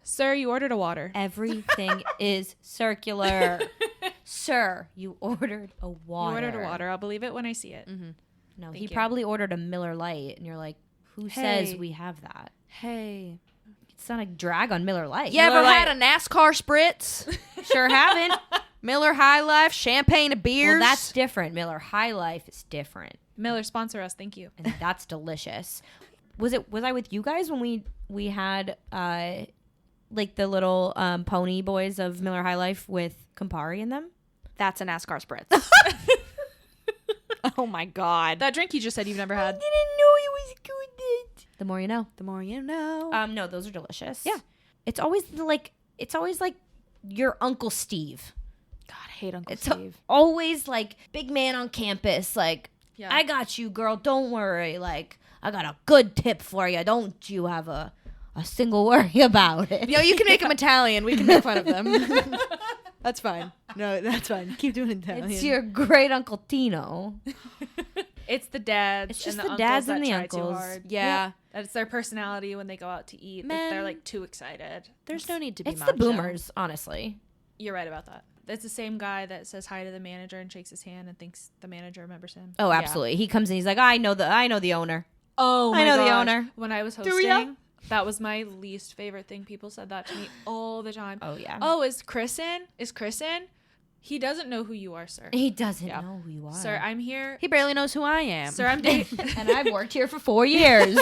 Sir, you ordered a water. Everything is circular. Sir, you ordered a water. You ordered a water. I'll believe it when I see it. No, Thank he you. probably ordered a Miller Lite, and you're like, who says Hey. we have that? Hey. It's not a drag on Miller Lite. You ever Miller had Lite. a NASCAR spritz? Sure haven't. Miller High Life, champagne and beers. Well, that's different. Miller High Life is different, Miller, sponsor us. Thank you. and that's delicious. Was I with you guys when we had like the little pony boys of Miller High Life with Campari in them? That's a NASCAR spritz. Oh my God. That drink you just said you've never had. know it was good. The more you know. The more you know. No, those are delicious. Yeah. It's always like your Uncle Steve. God, I hate Uncle It's Steve. always like big man on campus. Like, Yeah. I got you, girl. Don't worry. Like, I got a good tip for you. Don't you have a single worry about it. Yo, you can make them Italian. We can make fun of them. That's fine. No, that's fine. Keep doing Italian. It's your great Uncle Tino. It's the dads. It's just and the uncles dads that and the try uncles. Too hard. Yeah. That's their personality when they go out to eat. That Men- they're like too excited. There's no need to be It's the macho. boomers, honestly. You're right about that. It's the same guy that says hi to the manager and shakes his hand and thinks the manager remembers him. Oh, absolutely. He comes in. He's like, I know the owner. Oh, I my know the gosh. owner. When I was Do ya? hosting, that was my least favorite thing. People said that to me all the time. Oh yeah. Oh, is Chris in? Is Chris in? He doesn't know who you are, sir. He doesn't Yeah. know who you are. Sir, I'm here. He barely knows who I am. Sir, I'm dating. And I've worked here for 4 years.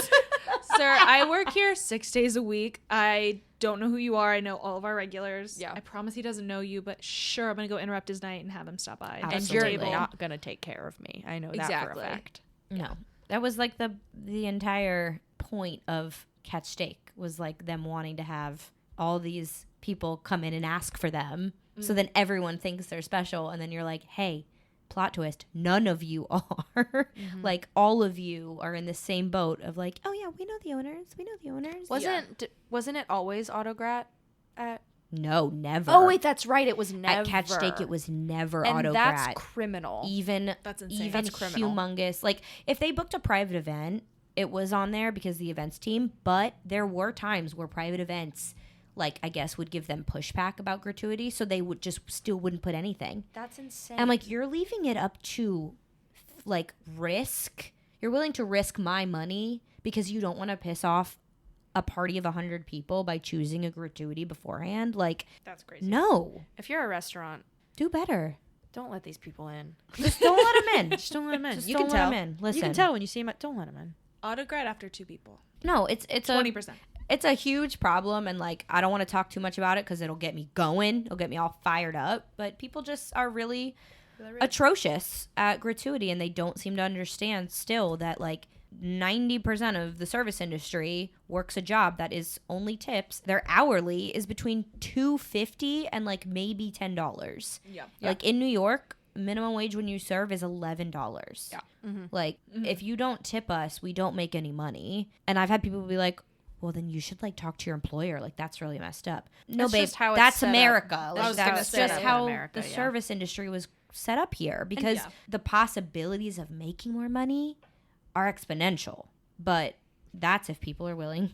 Sir, I work here 6 days a week. I don't know who you are. I know all of our regulars. Yeah. I promise he doesn't know you, but sure, I'm going to go interrupt his night and have him stop by. and Absolutely. you're not going to take care of me. I know that for Exactly. a fact. No. That was like the entire point of Catch Steak was like them wanting to have all these people come in and ask for them. So then everyone thinks they're special. And then you're like, hey, plot twist, none of you are. Like all of you are in the same boat of like, oh yeah, we know the owners. We know the owners. Wasn't it always Autograt at? No, never. Oh wait, that's right. It was never at Catch Steak. It was never and Autograt. That's criminal. That's insane. Even That's criminal. humongous. Like if they booked a private event, it was on there because the events team. But there were times where private events, like I guess, would give them pushback about gratuity, so they would just still wouldn't put anything. That's insane. And I'm like, you're leaving it up to like risk. You're willing to risk my money because you don't want to piss off a party of 100 people by choosing a gratuity beforehand. Like, that's crazy. No. If you're a restaurant, do better. Don't let these people in. Just don't let them in. Just don't let them in. Just You don't can let tell. them in. Listen. You can tell when you see them. Don't let them in. Autograt after 2 people. No, it's 20%. It's a huge problem, and like I don't want to talk too much about it because it'll get me going. It'll get me all fired up. But people just are really atrocious at gratuity, and they don't seem to understand still that like 90% of the service industry works a job that is only tips. Their hourly is between $2.50 and like maybe $10. Yeah. Like in New York, minimum wage when you serve is $11. Yeah. Like if you don't tip us, we don't make any money. And I've had people be like, well, then you should like talk to your employer. Like that's really messed up. No, That's babe, just how it's that's set up. America. I Like was gonna that's say just that. how America, the yeah. service industry was set up here because yeah. the possibilities of making more money are exponential. But that's if people are willing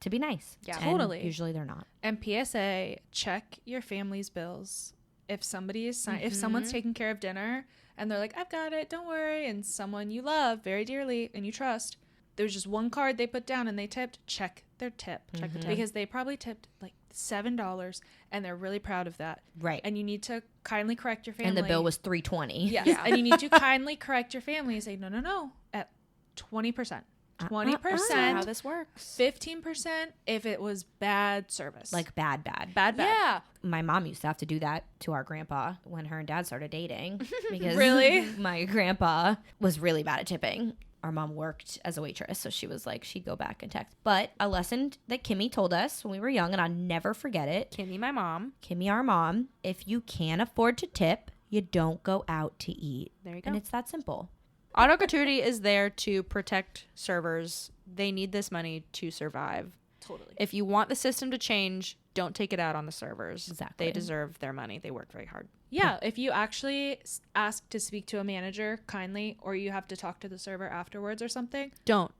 to be nice. Yeah, And totally. Usually they're not. And PSA, check your family's bills. If somebody is if someone's taking care of dinner and they're like, I've got it, don't worry, and someone you love very dearly and you trust, there's just one card they put down and they tipped, check their tip. Check the tip. Because they probably tipped like $7 and they're really proud of that. Right. And you need to kindly correct your family. And the bill was $3.20. Yes. Yeah. And you need to kindly correct your family and say, no, at 20%. 20%. That's how this works. 15% if it was bad service. Like bad. bad. Yeah. My mom used to have to do that to our grandpa when her and dad started dating because Really? my grandpa was really bad at tipping. Our mom worked as a waitress, so she was like, she'd go back and text. But a lesson that Kimmy told us when we were young, and I'll never forget it. Kimmy, my mom. Kimmy, our mom, if you can't afford to tip, you don't go out to eat. There you go. And it's that simple. Auto gratuity is there to protect servers. They need this money to survive. Totally. If you want the system to change, don't take it out on the servers. Exactly. They deserve their money. They work very hard. Yeah, if you actually ask to speak to a manager kindly, or you have to talk to the server afterwards or something, Don't.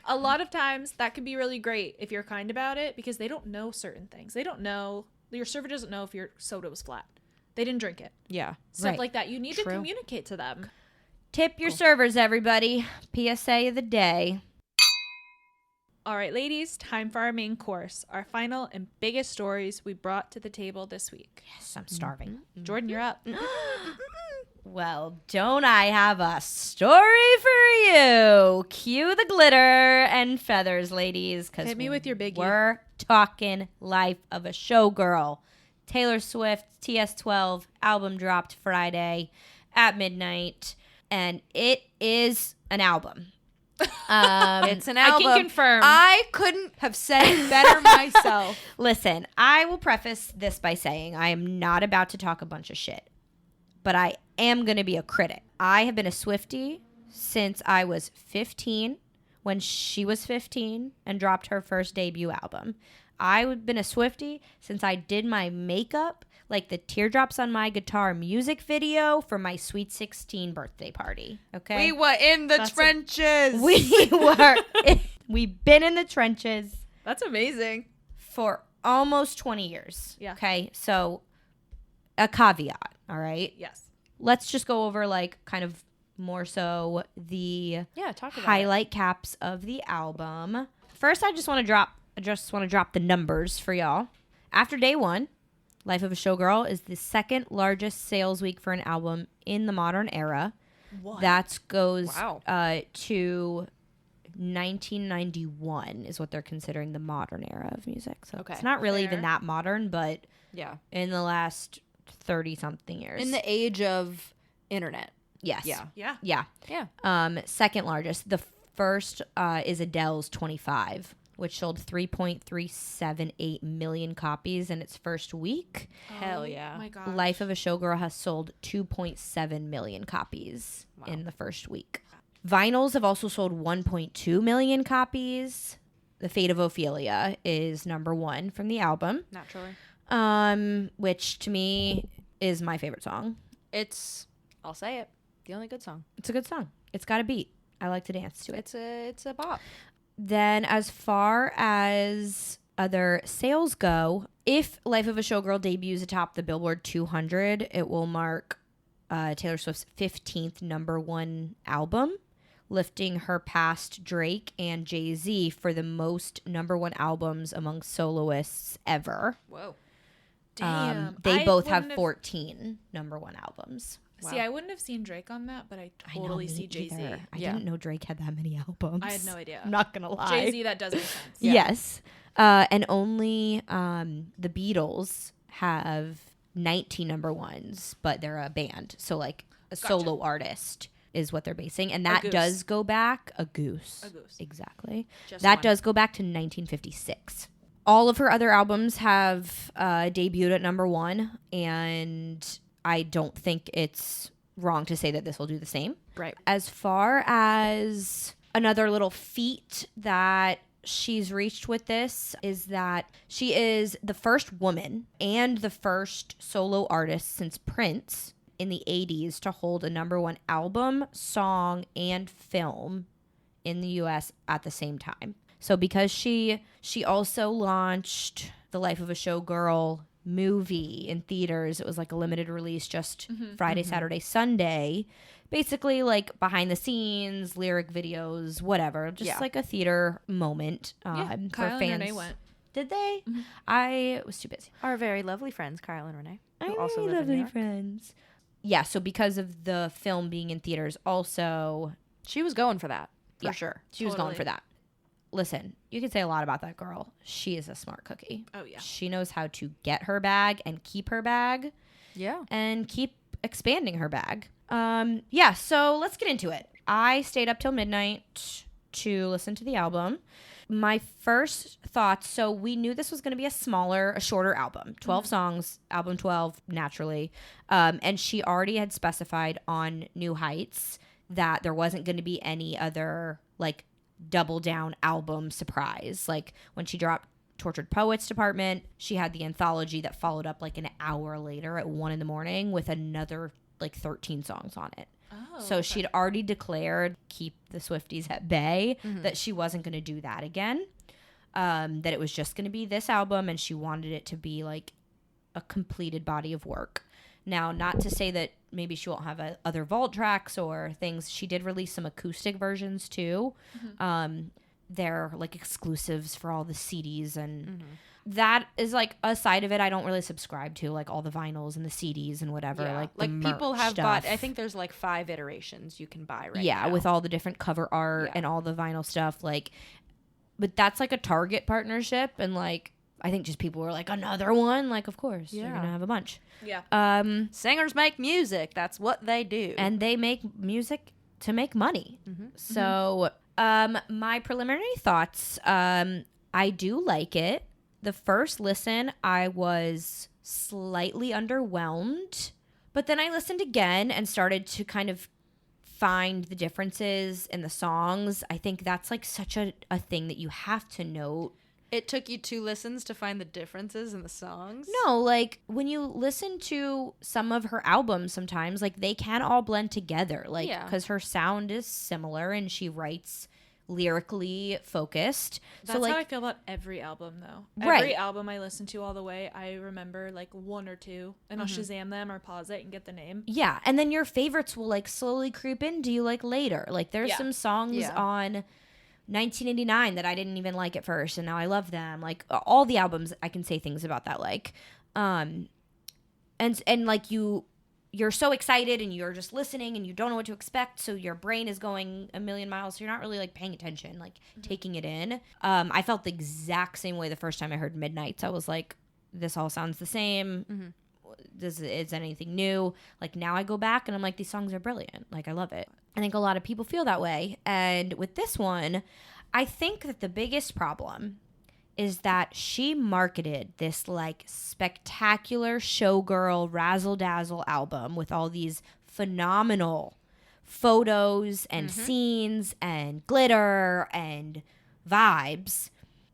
a lot of times that can be really great if you're kind about it because they don't know certain things. They don't know, your server doesn't know if your soda was flat. They didn't drink it. Yeah. Stuff Right. like that. You need to True. communicate to them. Tip your servers, everybody. PSA of the day. All right, ladies, time for our main course, our final and biggest stories we brought to the table this week. Yes, I'm starving. Jordan, you're up. Well, don't I have a story for you? Cue the glitter and feathers, ladies. 'Cause Hit me with your biggie. We're talking life of a showgirl. Taylor Swift, TS12, album dropped Friday at midnight. And it is an album. It's an I album. can confirm. I couldn't have said it better myself. Listen, I will preface this by saying I am not about to talk a bunch of shit, but I am going to be a critic. I have been a Swiftie since I was 15, when she was 15 and dropped her first debut album. I've been a Swiftie since I did my makeup, like the teardrops on my guitar music video for my Sweet 16 birthday party. Okay? We were in the trenches. We've been in the trenches That's amazing. for almost 20 years. Yeah. Okay. So a caveat. All right. Yes. Let's just go over like kind of more so the Yeah, talk about highlight caps of the album. First, I just want to drop the numbers for y'all. After day one, Life of a Showgirl is the second largest sales week for an album in the modern era. What? That goes Wow. to 1991 is what they're considering the modern era of music. So Okay. it's not really Fair. even that modern, but Yeah. in the last 30 something years. In the age of internet. Yes. Yeah. Yeah. Second largest. The first is Adele's 25, which sold 3.378 million copies in its first week. Hell yeah. Oh my gosh. Life of a Showgirl has sold 2.7 million copies in the first week. Vinyls have also sold 1.2 million copies. The Fate of Ophelia is number 1 from the album. Naturally. Which to me is my favorite song. I'll say it, the only good song. It's a good song. It's got a beat. I like to dance to it. It's a bop. Then as far as other sales go, if Life of a Showgirl debuts atop the Billboard 200, it will mark Taylor Swift's 15th number 1 album, lifting her past Drake and Jay-Z for the most number 1 albums among soloists ever. Whoa. Damn. They I both have wouldn't 14 number 1 albums. See, I wouldn't have seen Drake on that, but I totally me see Jay-Z. either. I Yeah. didn't know Drake had that many albums. I had no idea. I'm not gonna lie. Jay-Z, that does make sense. Yeah. Yes. And only the Beatles have 19 number 1s, but they're a band. So like a solo artist is what they're basing. And that goose. does go back a goose. A goose. Exactly. Just That one. does go back to 1956. All of her other albums have debuted at number 1, and I don't think it's wrong to say that this will do the same. Right. As far as another little feat that she's reached with this is that she is the first woman and the first solo artist since Prince in the 80s to hold a number 1 album, song, and film in the US at the same time. So because she also launched The Life of a Showgirl movie in theaters. It was like a limited release, just Friday, Saturday, Sunday. Basically like behind the scenes, lyric videos, whatever. Just like a theater moment for Kyle and fans. Renee went. Did they? I was too busy. Our very lovely friends, Kyle and Renee, who I also really live in New lovely York. friends. Yeah, so because of the film being in theaters also, She was going for that, for Yeah. sure. she was going Totally. for that. Listen, you can say a lot about that girl. She is a smart cookie. Oh, yeah. She knows how to get her bag and keep her bag Yeah. and keep expanding her bag. Yeah, so let's get into it. I stayed up till midnight to listen to the album. My first thoughts, so we knew this was going to be a shorter album. 12 songs, album 12, naturally. And she already had specified on New Heights that there wasn't going to be any other, like, double down album surprise. Like, when she dropped Tortured Poets Department, she had the anthology that followed up, like, an hour later at 1 in.the.morning with another, like, 13 songs on it. Oh, So she'd already declared, keep the Swifties at bay, that she wasn't going to do that again. That it was just going to be this album, and she wanted it to be like a completed body of work. Now, not to say that maybe she won't have other vault tracks or things. She did release some acoustic versions too. They're like exclusives for all the CDs, and that is like a side of it I don't really subscribe to, like all the vinyls and the CDs and whatever. Yeah. Like the people merch have stuff. bought, I think there's like 5 iterations you can buy right Yeah, now. with all the different cover art Yeah. and all the vinyl stuff. Like, but that's like a Target partnership, and like I think just people were like, another one. Like, of course, you're Yeah. gonna have a bunch. Yeah. Singers make music. That's what they do. And they make music to make money. So, my preliminary thoughts. I do like it. The first listen, I was slightly underwhelmed, but then I listened again and started to kind of find the differences in the songs. I think that's like such a thing that you have to note. It took you 2 listens to find the differences in the songs? No, like when you listen to some of her albums sometimes, like they can all blend together. Like, Yeah. because her sound is similar and she writes lyrically focused. That's so like, how I feel about every album, though. Right. Every album I listen to all the way, I remember like 1 or 2, and I'll Shazam them or pause it and get the name. yeah, and then your favorites will like slowly creep into you like later. Like there's Yeah. some songs Yeah. on 1989 that I didn't even like at first, and now I love them. Like all the albums, I can say things about that. Like, and like you're so excited and you're just listening and you don't know what to expect, so your brain is going a million miles, so you're not really like paying attention, like taking it in. I felt the exact same way the first time I heard Midnights. I was like, this all sounds the same. is anything new? Like, now I go back and I'm like, these songs are brilliant. Like, I love it. I think a lot of people feel that way. And with this one, I think that the biggest problem is that she marketed this like spectacular showgirl razzle dazzle album with all these phenomenal photos and scenes and glitter and vibes.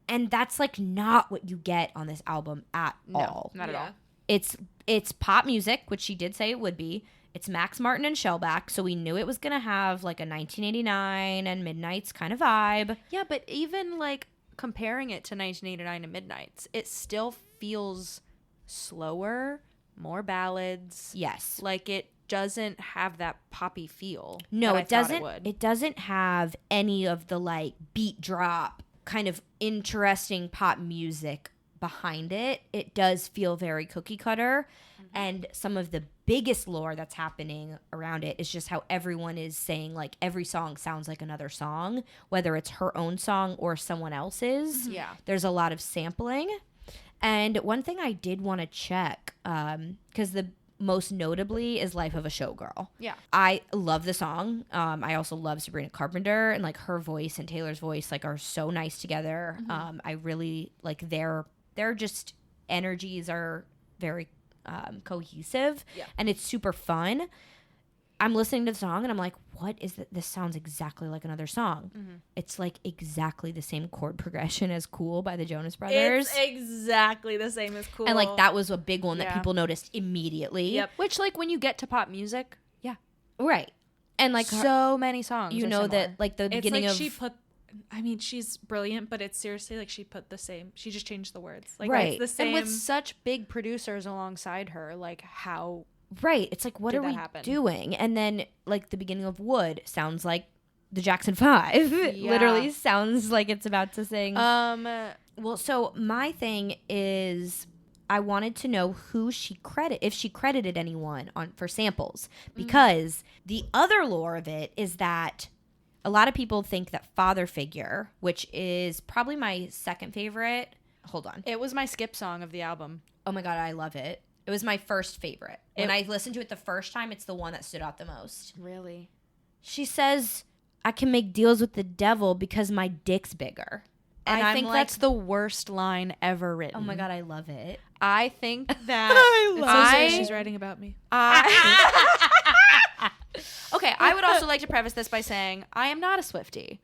And that's like not what you get on this album at all. Not at all. It's pop music, which she did say it would be. It's Max Martin and Shellback, so we knew it was going to have like a 1989 and Midnights kind of vibe. Yeah, but even like comparing it to 1989 and Midnights, it still feels slower, more ballads. Yes. Like it doesn't have that poppy feel. No, that it I thought doesn't. would. It doesn't have any of the like beat drop kind of interesting pop music behind it. It does feel very cookie cutter. And some of the biggest lore that's happening around it is just how everyone is saying like every song sounds like another song, whether it's her own song or someone else's. Yeah. There's a lot of sampling. And one thing I did want to check, because the most notably is Life of a Showgirl. Yeah. I love the song. I also love Sabrina Carpenter, and like her voice and Taylor's voice like are so nice together. I really like their just energies are very cohesive, and it's super fun. I'm listening to the song and I'm like, what is that? This sounds exactly like another song. It's like exactly the same chord progression as Cool by the Jonas Brothers. It's exactly the same as Cool. And like that was a big one that Yeah. people noticed immediately. Yep. Which like when you get to pop music, Right. And like so many songs. you are know similar. that like the It's beginning like of she put, I mean, she's brilliant, but it's seriously like she put the same, she just changed the words. Like Right. it's the same. And with such big producers alongside her, like how right. It's like, what Did are that we happen? doing? And then like the beginning of Wood sounds like the Jackson 5. It Yeah. literally sounds like it's about to sing. yeah. Well, so my thing is I wanted to know if she credited anyone for samples, because the other lore of it is that a lot of people think that Father Figure, which is probably my second favorite. Hold on. It was my skip song of the album. Oh my God, I love it. It was my first favorite. When I listened to it the first time, it's the one that stood out the most. Really? She says, I can make deals with the devil because my dick's bigger. And I I'm think like, that's the worst line ever written. oh my God, I love it. I think that it's so serious she's writing about me. Okay, I would also like to preface this by saying I am not a Swiftie,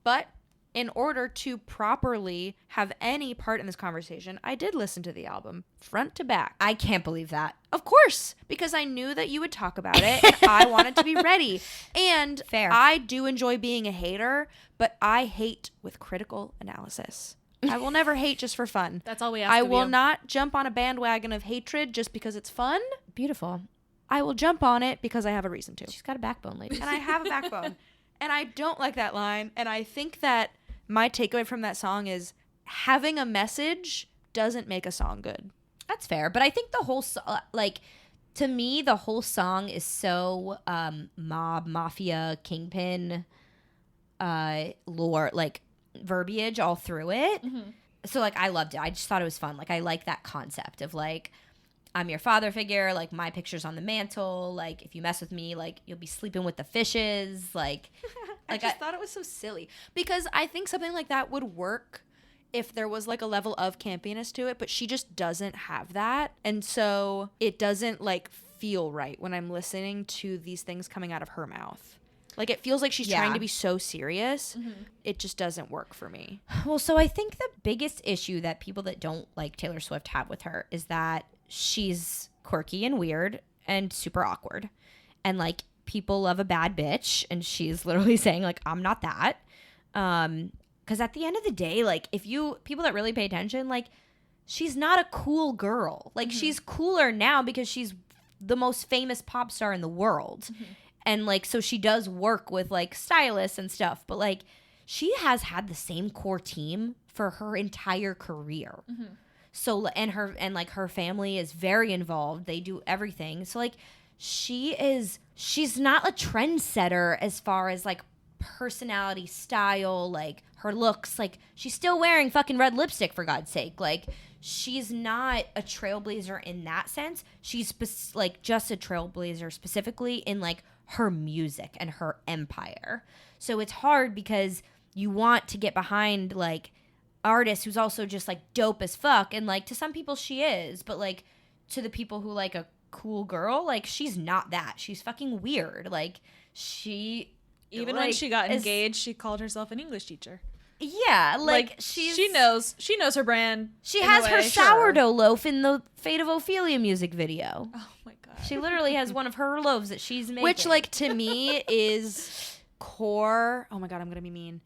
but in order to properly have any part in this conversation, I did listen to the album front to back. I can't believe that. Of course, because I knew that you would talk about it and I wanted to be ready. And Fair. I do enjoy being a hater, but I hate with critical analysis. I will never hate just for fun. That's all we ask I of will you. not jump on a bandwagon of hatred just because it's fun. Beautiful. I will jump on it because I have a reason to. She's got a backbone, lady. And I have a backbone. And I don't like that line. And I think that my takeaway from that song is having a message doesn't make a song good. That's fair. But I think the whole, to me, the whole song is so mafia, kingpin lore, like verbiage all through it. So like I loved it. I just thought it was fun. Like I like that concept of like, I'm your father figure, like my picture's on the mantle, like if you mess with me, like you'll be sleeping with the fishes, like I just thought it was so silly because I think something like that would work if there was like a level of campiness to it, but she just doesn't have that. And so it doesn't like feel right when I'm listening to these things coming out of her mouth. Like it feels like she's trying to be so serious. It just doesn't work for me. Well, so I think the biggest issue that people that don't like Taylor Swift have with her is that she's quirky and weird and super awkward. And like people love a bad bitch, and she's literally saying like, I'm not that. Because at the end of the day, like if people that really pay attention, like she's not a cool girl. Like she's cooler now because she's the most famous pop star in the world. And like, so she does work with like stylists and stuff, but like she has had the same core team for her entire career. So, and her family is very involved. They do everything. So like she's not a trendsetter as far as like personality, style, like her looks. Like she's still wearing fucking red lipstick for God's sake. Like she's not a trailblazer in that sense. She's like just a trailblazer specifically in like her music and her empire. So it's hard because you want to get behind like artist who's also just like dope as fuck, and like to some people she is, but like to the people who like a cool girl, like she's not that. She's fucking weird. Like she even like, when she got engaged, she called herself an English teacher. Yeah, like she knows her brand. She has her sourdough loaf in the Fate of Ophelia music video. Oh my god. She literally has one of her loaves that she's making. Which, like, to me is core, oh my god, I'm gonna be mean,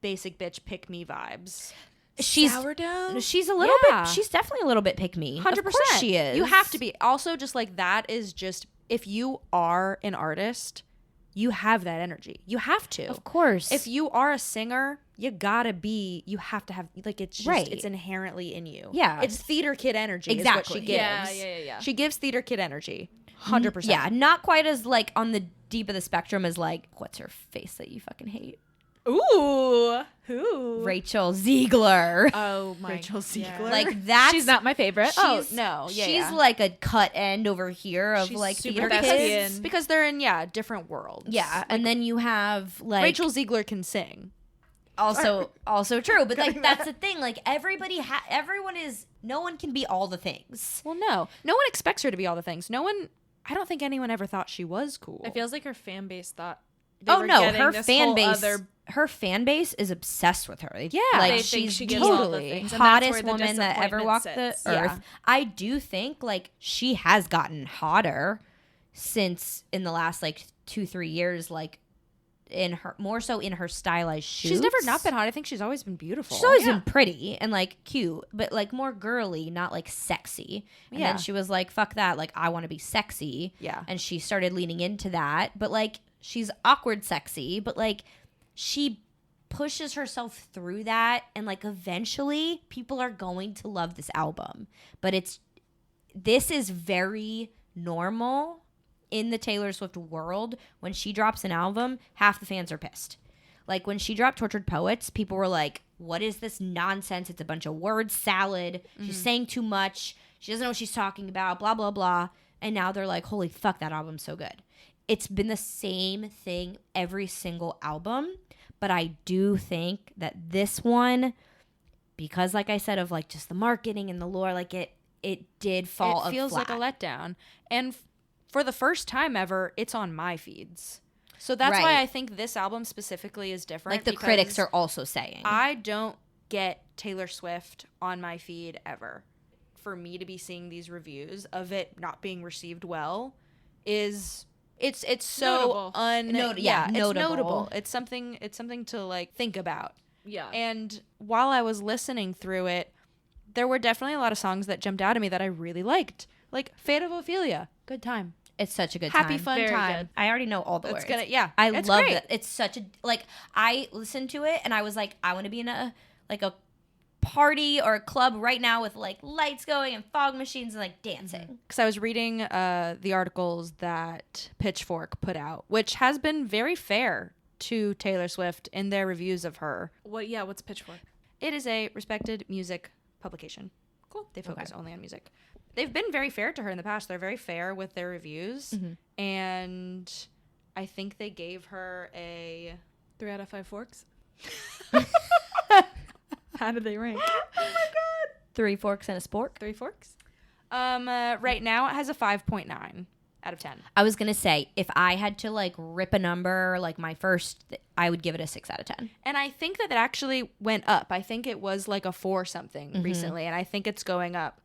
basic bitch pick me vibes. Sourdough? She's a little bit, she's definitely a little bit pick me. 100%. Of course she is. You have to be. Also, just like that is just, if you are an artist, you have that energy. You have to. Of course. If you are a singer, you have to have, like, it's just, Right. it's inherently in you. Yeah. It's theater kid energy Exactly. is what she gives. Yeah. She gives theater kid energy. 100%. Yeah, not quite as like on the deep of the spectrum as like, what's her face that you fucking hate? Ooh. Who? Rachel Ziegler. Oh my. Rachel Ziegler. Like that's She's not my favorite. Oh, no. Yeah, she's yeah. like a cut end over here of She's like super theater thespian. kids. because they're in, different worlds. Yeah, and then you have like Rachel Ziegler can sing. also true, but like that's the thing. Like no one can be all the things. Well, no one expects her to be all the things. I don't think anyone ever thought she was cool. It feels like her fan base thought. They Oh were no, getting her this fan whole base. other- Her fan base is obsessed with her. Yeah. like They think she's she gives all the totally things, and that's hottest where the woman that ever disappointment walked the sits. earth. Yeah. I do think like she has gotten hotter since in the last like 2-3 years. Like in her more so in her stylized shoots. She's never not been hot. I think she's always been beautiful. She's always been pretty and like cute, but like more girly, not like sexy. And Yeah. then she was like, fuck that. Like, I want to be sexy. Yeah. And she started leaning into that. But like, she's awkward sexy, but like, she pushes herself through that. And like, eventually people are going to love this album. But this is very normal in the Taylor Swift world. When she drops an album, half the fans are pissed. Like when she dropped Tortured Poets, people were like, what is this nonsense? It's a bunch of word salad. She's saying too much. She doesn't know what she's talking about, blah, blah, blah. And now they're like, holy fuck, that album's so good. It's been the same thing every single album. But I do think that this one, because like I said, of like just the marketing and the lore, like it did fall It feels flat. like a letdown. And for the first time ever, it's on my feeds. So that's Right. why I think this album specifically is different. Like the because critics are also saying. I don't get Taylor Swift on my feed ever. For me to be seeing these reviews of it not being received well is it's so Notable. Yeah, it's notable. notable. It's something to like think about. Yeah. And while I was listening through it, there were definitely a lot of songs that jumped out at me that I really liked. Like Fate of Ophelia. Good time. It's such a good Happy time. fun Very time. good. I already know all the It's words. I love great. it. It's such a like. I listened to it and I was like, I want to be in a party or a club right now with like lights going and fog machines and like dancing. Because I was reading the articles that Pitchfork put out, which has been very fair to Taylor Swift in their reviews of her. What's Pitchfork? It is a respected music publication. Cool. They focus only on music. They've been very fair to her in the past. They're very fair with their reviews. And I think they gave her a 3 out of 5 forks. How did they rank? 3 forks and a spork. 3 forks? right now it has a 5.9 out of 10. I was gonna say if I had to like rip a number, like my first, I would give it a 6 out of 10. And I think that it actually went up. I think it was like a 4 something recently, and I think it's going up.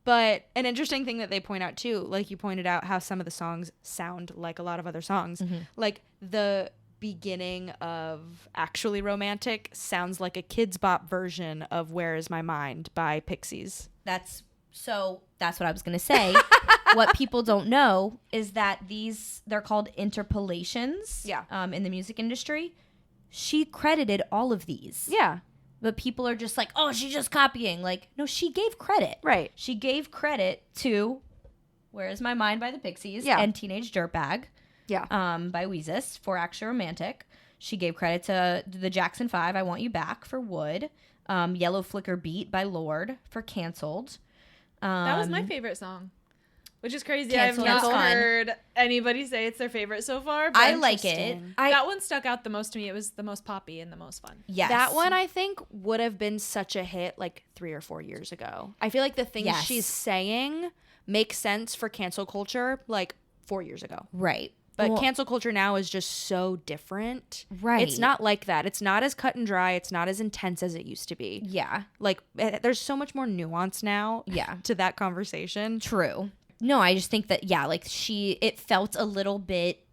But an interesting thing that they point out too, like you pointed out how some of the songs sound like a lot of other songs. Like the beginning of Actually Romantic sounds like a Kids Bop version of Where Is My Mind by Pixies. That's what I was gonna say. What people don't know is that they're called interpolations. Yeah. In the music industry, she credited all of these. Yeah. But people are just like, oh, she's just copying. Like, no, she gave credit. Right. She gave credit to Where Is My Mind by the Pixies Yeah. and Teenage Dirtbag. Yeah. By Weezus for Actually Romantic. She gave credit to the Jackson 5, I Want You Back for Wood. Yellow Flicker Beat by Lorde for Canceled. That was my favorite song. Which is crazy. Canceled I've is not fun. heard anybody say it's their favorite so far. But I like it. that one stuck out the most to me. It was the most poppy and the most fun. Yes. That one I think would have been such a hit like 3 or 4 years ago. I feel like the things she's saying make sense for cancel culture like 4 years ago. Right. But cancel culture now is just so different. Right. It's not like that. It's not as cut and dry. It's not as intense as it used to be. Yeah. Like there's so much more nuance now Yeah. to that conversation. True. No, I just think that, yeah, like it felt a little bit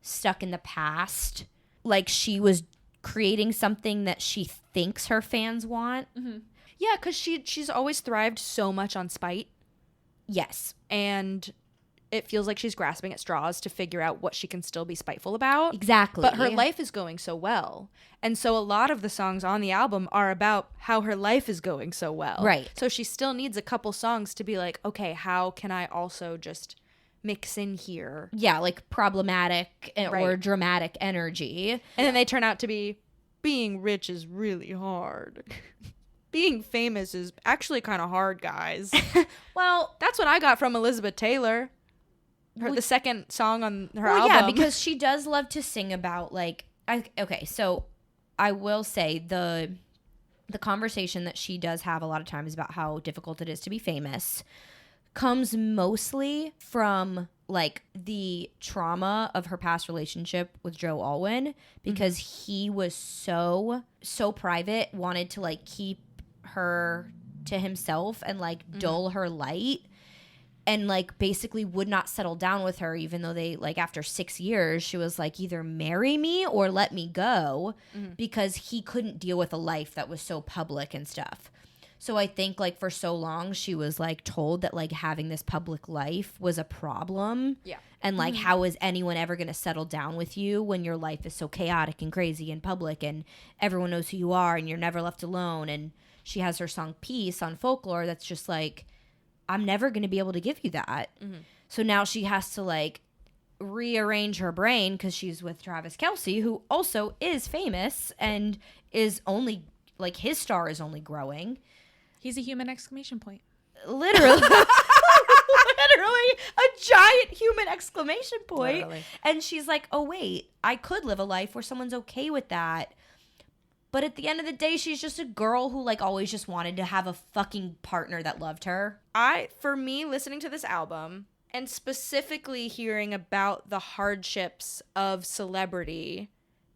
stuck in the past. Like she was creating something that she thinks her fans want. Mm-hmm. Yeah, because she's always thrived so much on spite. Yes. And it feels like she's grasping at straws to figure out what she can still be spiteful about. Exactly. But her life is going so well. And so a lot of the songs on the album are about how her life is going so well. Right. So she still needs a couple songs to be like, okay, how can I also just mix in here? Yeah, like problematic or Right. dramatic energy. And then they turn out to be, being rich is really hard. Being famous is actually kind of hard, guys. Well, That's what I got from Elizabeth Taylor. The second song on her well, album. yeah, because she does love to sing about like okay, so I will say the conversation that she does have a lot of times about how difficult it is to be famous comes mostly from like the trauma of her past relationship with Joe Alwyn, because he was so private, wanted to like keep her to himself and like dull her light, and like basically would not settle down with her, even though they like after 6 years she was like, either marry me or let me go, because he couldn't deal with a life that was so public and stuff. So I think like for so long she was like told that like having this public life was a problem. Yeah. And like how is anyone ever going to settle down with you when your life is so chaotic and crazy and public and everyone knows who you are and you're never left alone. And she has her song Peace on Folklore that's just like, I'm never going to be able to give you that. So now she has to like rearrange her brain because she's with Travis Kelce, who also is famous and is only like his star is only growing. He's a human exclamation point. Literally. Literally a giant human exclamation point. Literally. And she's like, oh, wait, I could live a life where someone's okay with that. But at the end of the day, she's just a girl who like always just wanted to have a fucking partner that loved her. For me, listening to this album and specifically hearing about the hardships of celebrity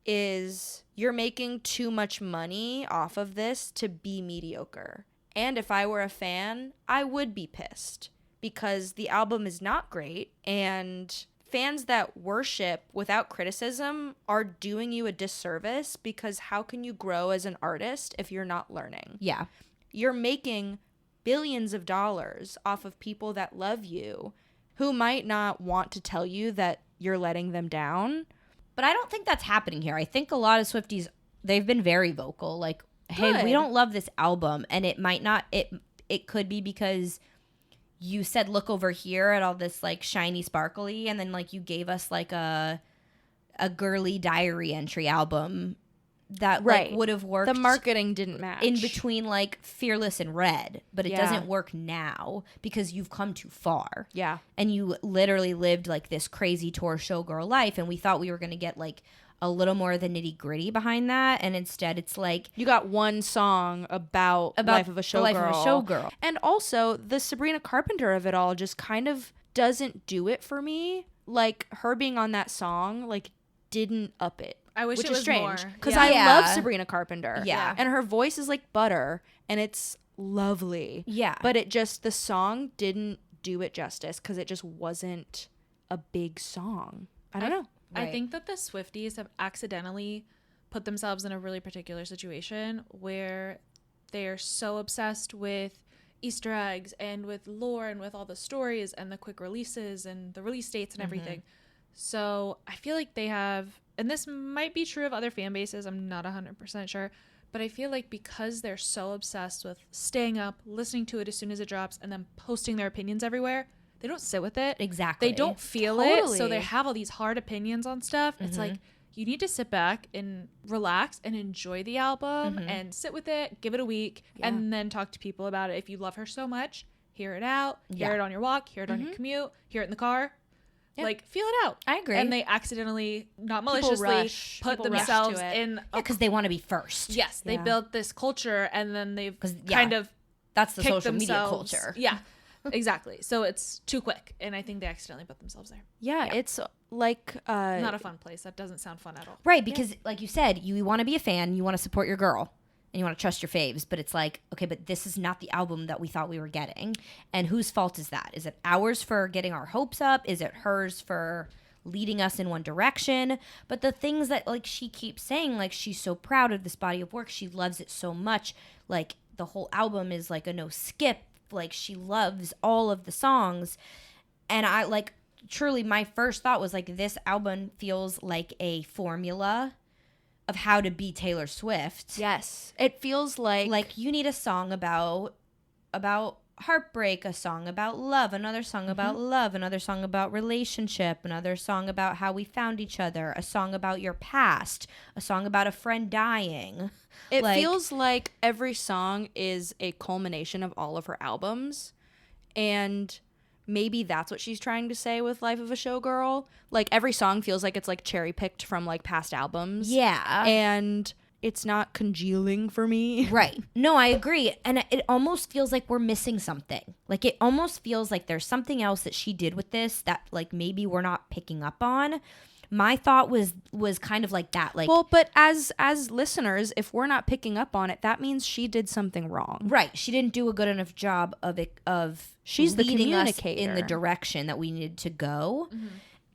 is you're making too much money off of this to be mediocre. And if I were a fan, I would be pissed because the album is not great, and fans that worship without criticism are doing you a disservice, because how can you grow as an artist if you're not learning? Yeah. You're making billions of dollars off of people that love you who might not want to tell you that you're letting them down. But I don't think that's happening here. I think a lot of Swifties, they've been very vocal. Like, hey, Good. we don't love this album. And it might not, it could be because you said, look over here at all this like shiny sparkly. And then like you gave us like a girly diary entry album that like would have worked. The marketing didn't match. In between like Fearless and Red, but it Yeah. doesn't work now because you've come too far. Yeah. And you literally lived like this crazy tour showgirl life, and we thought we were going to get like a little more of the nitty gritty behind that, and instead it's like You got one song about life of a the life of a showgirl. And also the Sabrina Carpenter of it all just kind of doesn't do it for me. Like her being on that song like didn't up it. I wish which it is was strange more. because Yeah. I Yeah. love Sabrina Carpenter. Yeah. And her voice is like butter and it's lovely. Yeah. But it just, the song didn't do it justice because it just wasn't a big song. I don't know. I think that the Swifties have accidentally put themselves in a really particular situation where they are so obsessed with Easter eggs and with lore and with all the stories and the quick releases and the release dates and everything. So I feel like they have, and this might be true of other fan bases, I'm not 100% sure, but I feel like because they're so obsessed with staying up, listening to it as soon as it drops, and then posting their opinions everywhere, they don't sit with it. Exactly. They don't feel it. So Totally. they have all these hard opinions on stuff. It's like, you need to sit back and relax and enjoy the album and sit with it, give it a week, and then talk to people about it. If you love her so much, hear it out, hear it on your walk, hear it on your commute, hear it in the car. Yep. Like, feel it out. I agree. And they accidentally, not maliciously, put themselves in. Because they want to be first. Yes, they built this culture, and then they've yeah. kind of That's the kicked social media themselves- culture. Yeah, exactly. So it's too quick, and I think they accidentally put themselves there. Yeah, it's like Not a fun place. That doesn't sound fun at all. Right, because like you said, you want to be a fan, you want to support your girl, and you want to trust your faves, but it's like, okay, but this is not the album that we thought we were getting. And whose fault is that? Is it ours for getting our hopes up? Is it hers for leading us in one direction? But the things that like she keeps saying, like she's so proud of this body of work, she loves it so much, like the whole album is like a no skip, like she loves all of the songs. And I like truly my first thought was like, this album feels like a formula of how to be Taylor Swift. yes, it feels like You need a song about heartbreak, a song about love, another song about love, another song about relationship, another song about how we found each other, a song about your past, a song about a friend dying. it like- feels like every song is a culmination of all of her albums, and maybe that's what she's trying to say with Life of a Showgirl. Like every song feels like it's like cherry picked from like past albums. Yeah. And it's not congealing for me. Right. No, I agree. And it almost feels like we're missing something. Like it almost feels like there's something else that she did with this that like maybe we're not picking up on. My thought was kind of like that. Like, Well, but as listeners, if we're not picking up on it, that means she did something wrong. right. She didn't do a good enough job of She's the leading us in communicator. the direction that we needed to go.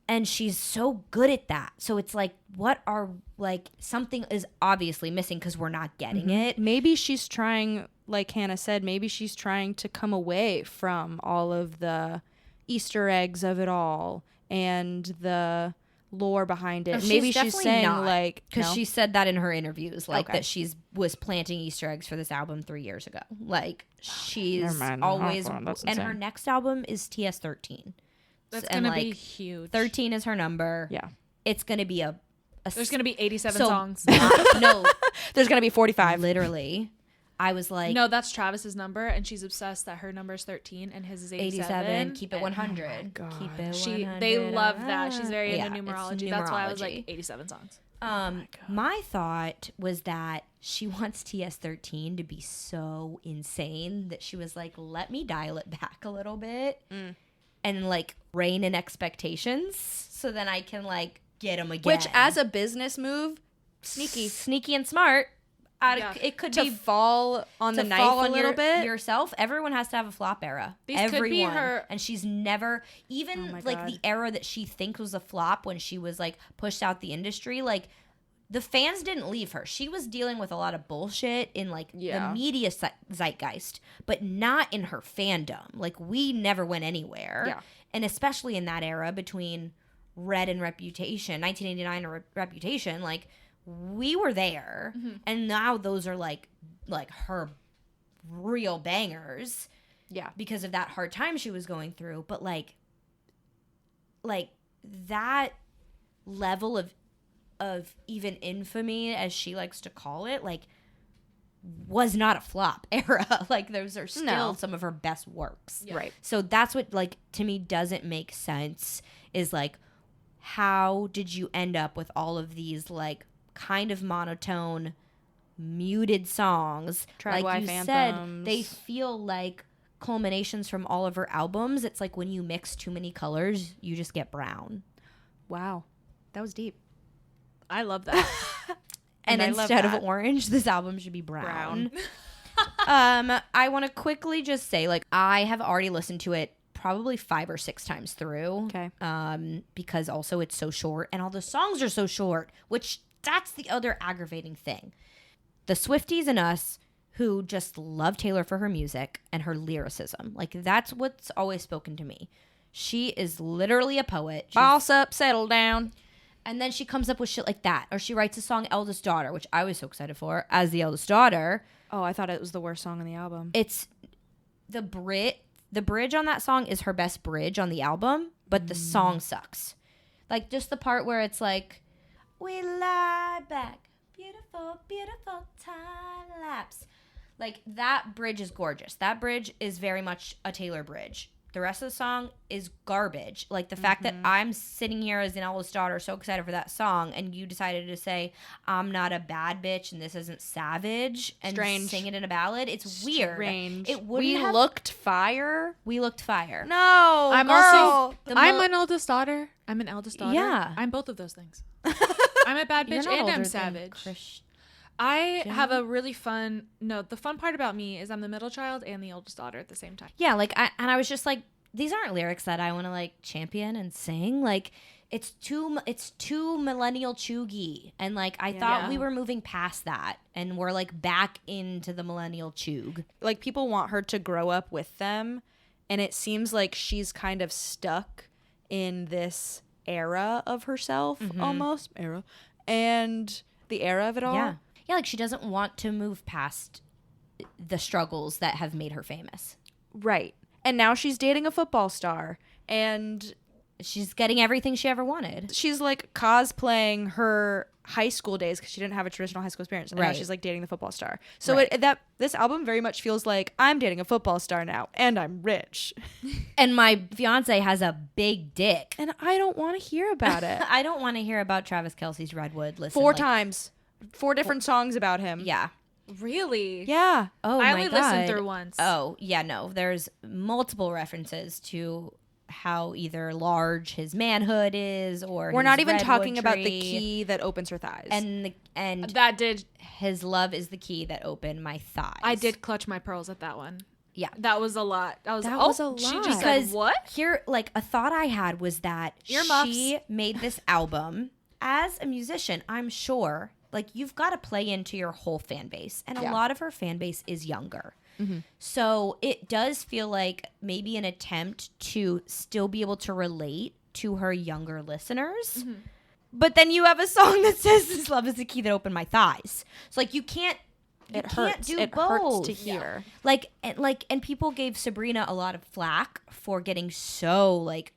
And she's so good at that. So it's like, what are like something is obviously missing because we're not getting it. Maybe she's trying, like Hannah said, maybe she's trying to come away from all of the Easter eggs of it all and the lore behind it. Maybe she's definitely saying not, like, because no? she said that in her interviews, like Okay. that she's was planting Easter eggs for this album 3 years ago. Like she's Never mind. always, That's and her insane. next album is TS13. That's And, gonna be like, huge. 13 is her number. Yeah. It's gonna be a There's gonna be 87 so- songs. no, There's going to be 45. literally. I was like, No, that's Travis's number, and she's obsessed that her number is 13 and his is 87. Keep it And 100. God. Keep it 100. They love that. She's very Yeah, into it's numerology. That's why I was like numerology. 87 songs. My thought was that she wants TS13 to be so insane that she was like, let me dial it back a little bit and like rein in expectations so then I can like get them again. Which, as a business move, sneaky and smart. Yeah. It could to be fall on the to knife fall a on little bit. yourself. Everyone has to have a flop era. These could be Everyone. her- And she's never Oh even my like God. the era that she thinks was a flop when she was like pushed out the industry. Like the fans didn't leave her. She was dealing with a lot of bullshit in like Yeah. the media zeitgeist, but not in her fandom. Like we never went anywhere. Yeah. And especially in that era between Red and Reputation, 1989 and Reputation, like we were there, and now those are like her real bangers Yeah. because of that hard time she was going through. But like that level of even infamy, as she likes to call it, like was not a flop era. Like those are still No. some of her best works. Yeah. Right. So that's what like to me doesn't make sense is like how did you end up with all of these like kind of monotone muted songs Tried like you wife said anthems. they feel like culminations from all of her albums. It's like when you mix too many colors you just get brown. Wow. That was deep. I love that. And I love instead of that. orange, this album should be brown. I want to quickly just say, like, I have already listened to it probably 5 or 6 times through. Okay. Because also it's so short and all the songs are so short, which that's the other aggravating thing. The Swifties and us who just love Taylor for her music and her lyricism. Like, that's what's always spoken to me. She is literally a poet. She's Boss up, settle down. and then she comes up with shit like that. Or she writes a song, Eldest Daughter, which I was so excited for. As the eldest daughter, Oh, I thought it was the worst song on the album. it's the Brit the bridge on that song is her best bridge on the album, but the song sucks. Like, just the part where it's like, we lie back, beautiful, beautiful time lapse. Like, that bridge is gorgeous. That bridge is very much a Taylor bridge. The rest of the song is garbage. Like, the fact that I'm sitting here as an eldest daughter so excited for that song, and you decided to say, I'm not a bad bitch and this isn't savage, and sing it in a ballad. It's weird. It We looked fire. We looked fire. No, I'm girl. also I'm an eldest daughter. I'm an eldest daughter. Yeah. I'm both of those things. I'm a bad You're bitch not and older I'm than savage. I have a really fun. No, the fun part about me is I'm the middle child and the oldest daughter at the same time. Yeah, like, I was just like, these aren't lyrics that I want to, like, champion and sing. Like, it's too millennial chuggy. And, like, I thought we were moving past that, and we're, like, back into the millennial chug. Like, people want her to grow up with them, and it seems like she's kind of stuck in this era of herself, almost. And the era of it all. Yeah, like, she doesn't want to move past the struggles that have made her famous. Right. And now she's dating a football star, and she's getting everything she ever wanted. She's like cosplaying her high school days because she didn't have a traditional high school experience, and now she's like dating the football star. So this album very much feels like I'm dating a football star now, and I'm rich, and my fiance has a big dick, and I don't want to hear about it. I don't want to hear about Travis Kelce's Redwood. Listen, 4 times, 4 different songs about him. Yeah. Really? Yeah. Oh, I my only God. listened through once. Oh, yeah, no. There's multiple references to how either large his manhood is, or we're his not even redwood talking about the tree. Key that opens her thighs. And that did. His love is the key that opened my thighs. I did clutch my pearls at that one. Yeah. That was a lot. That was a lot. She just Because said what? Here, like, a thought I had was that Earmuffs. she made this album as a musician. I'm sure, like, you've got to play into your whole fan base, and a lot of her fan base is younger. So it does feel like maybe an attempt to still be able to relate to her younger listeners. But then you have a song that says, "This love is the key that opened my thighs." So, like, you can't. it can't hurts. do It both. hurts to hear. And people gave Sabrina a lot of flack for getting so, like,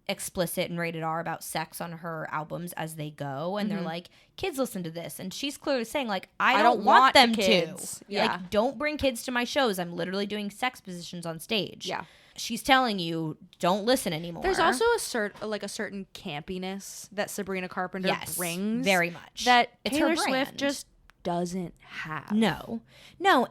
explicit and rated R about sex on her albums as they go, and they're like, kids listen to this, and she's clearly saying, like, I don't want them kids. to. Yeah. Like, don't bring kids to my shows. I'm literally doing sex positions on stage. Yeah. She's telling you, don't listen anymore. There's also a certain campiness that Sabrina Carpenter brings. Very much. That It's Taylor her Swift brand. just doesn't have. No,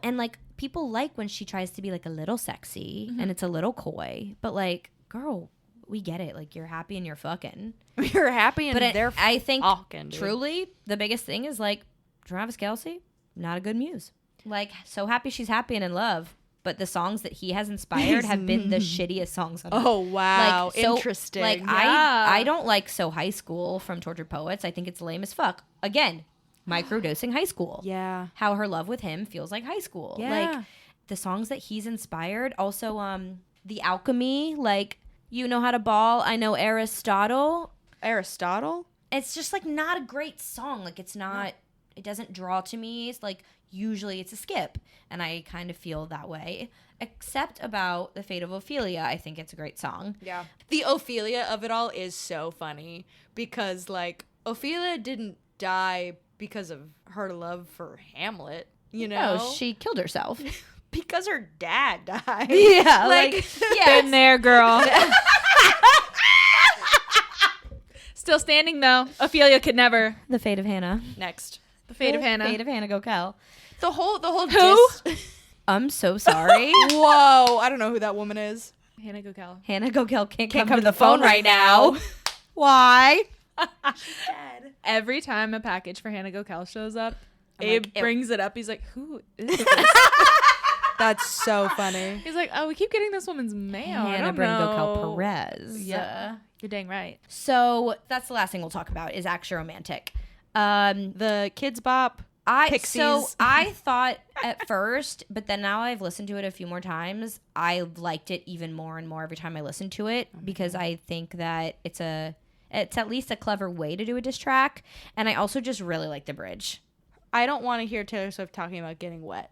and, like, people like when she tries to be, like, a little sexy and it's a little coy, but, like, girl, we get it. Like, you're happy and you're fucking. You're happy and But they're I think fucking, dude. truly the biggest thing is, like, Travis Kelce, not a good muse. Like, so happy she's happy and in love, but the songs that he has inspired have been the shittiest songs. Oh, wow. Like, so, interesting. Like, I don't like So High School from Tortured Poets. I think it's lame as fuck. Again, microdosing high school. Yeah. How her love with him feels like high school. Yeah. Like, the songs that he's inspired. Also, The Alchemy, like, You Know How to Ball, I Know Aristotle. It's just, like, not a great song. Like, it's not, it doesn't draw to me. It's like, usually it's a skip. And I kind of feel that way. Except about The Fate of Ophelia. I think it's a great song. Yeah. The Ophelia of it all is so funny because, like, Ophelia didn't die because of her love for Hamlet, you know? No, she killed herself. Because her dad died. Yeah. Like, Been there, girl. Still standing, though. Ophelia could never. The Fate of Hannah. Next. The Fate of Hannah. Fate of Hannah, go Cal. The whole Who? I'm so sorry. Whoa, I don't know who that woman is. Hannah Gokel. Hannah Gokel can't come to the phone right now. Why? Dead. Every time a package for Hannah Gokel shows up, I'm Abe like, ew. brings it up. He's like, who is this? That's so funny. He's like, oh, we keep getting this woman's mail. I Hannah don't Bryn know. Gokel Perez. Yeah. You're dang right. So that's the last thing we'll talk about is Action Romantic. The Kids Bop. So Pixies. I thought at first, but then now I've listened to it a few more times. I liked it even more and more every time I listen to it because I think that it's at least a clever way to do a diss track, and I also just really like the bridge. I don't want to hear Taylor Swift talking about getting wet.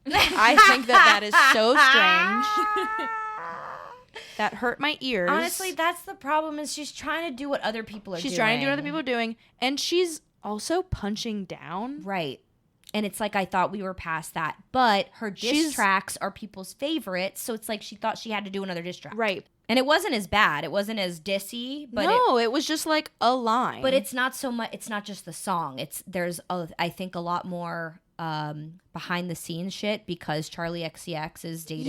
I think that is so strange. that hurt my ears. Honestly, that's the problem is she's trying to do what other people are doing. She's trying to do what other people are doing. And she's also punching down. Right. And it's like, I thought we were past that. But her diss tracks are people's favorites. So it's like she thought she had to do another diss track. Right. And it wasn't as bad. It wasn't as dissy. But no, it was just like a line. But it's not so much. It's not just the song. I think, a lot more behind the scenes shit because Charlie XCX is dating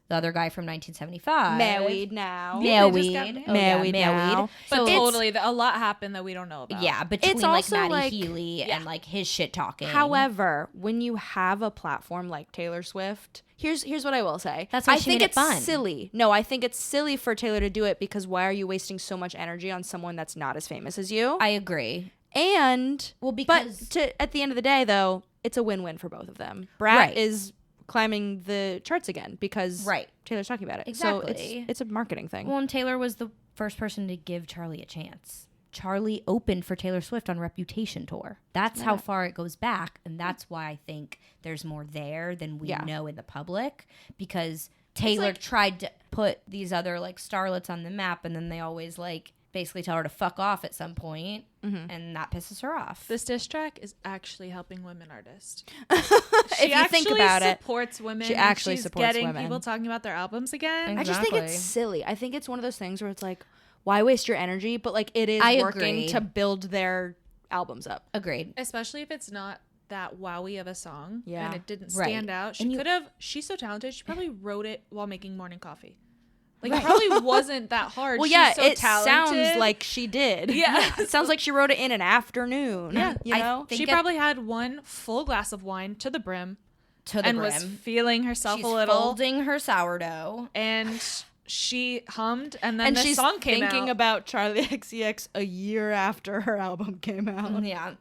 the other guy from 1975. Married now. Married now. But totally, a lot happened that we don't know about. Yeah, between it's like also Maddie Healy and like his shit talking. However, when you have a platform like Taylor Swift, here's what I will say. That's why I she think made it it's fun. silly. No, I think it's silly for Taylor to do it because why are you wasting so much energy on someone that's not as famous as you? I agree. And because at the end of the day, though, it's a win-win for both of them. Brat is climbing the charts again because Taylor's talking about it. Exactly. So it's a marketing thing. Well, and Taylor was the first person to give Charlie a chance. Charlie opened for Taylor Swift on Reputation tour. That's how far it goes back, and that's why I think there's more there than we know in the public because Taylor tried to put these other like starlets on the map, and then they always like basically tell her to fuck off at some point, and that pisses her off. This diss track is actually helping women artists. If you think about it, supports women. she actually supports getting women. People talking about their albums again. I just think it's silly. I think it's one of those things where it's like, why waste your energy? But like, it is working to build their albums up. Agreed. Especially if it's not that wowie of a song, yeah, and it didn't stand out. She could have. She's so talented. She probably wrote it while making morning coffee. Like, it probably wasn't that hard. Well, She's so it talented. sounds like she did. Yeah. It sounds like she wrote it in an afternoon. Yeah. You know? She probably had one full glass of wine to the brim. Was feeling herself She's a little. folding her sourdough. And she hummed, and then the song came out. And she's thinking about Charlie XCX a year after her album came out. Yeah.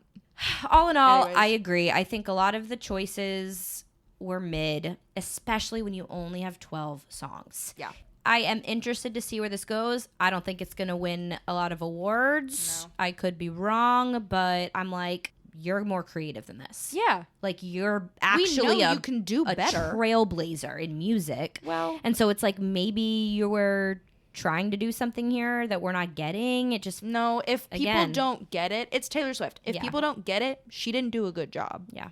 All in all, Anyways. I agree. I think a lot of the choices were mid, especially when you only have 12 songs. Yeah. I am interested to see where this goes. I don't think it's going to win a lot of awards. No. I could be wrong, but I'm like, you're more creative than this. Yeah. Like, you're actually you can do better. Trailblazer in music. Well. And so it's like maybe you were trying to do something here that we're not getting. It just... No, if people don't get it, it's Taylor Swift. If people don't get it, she didn't do a good job. Yeah.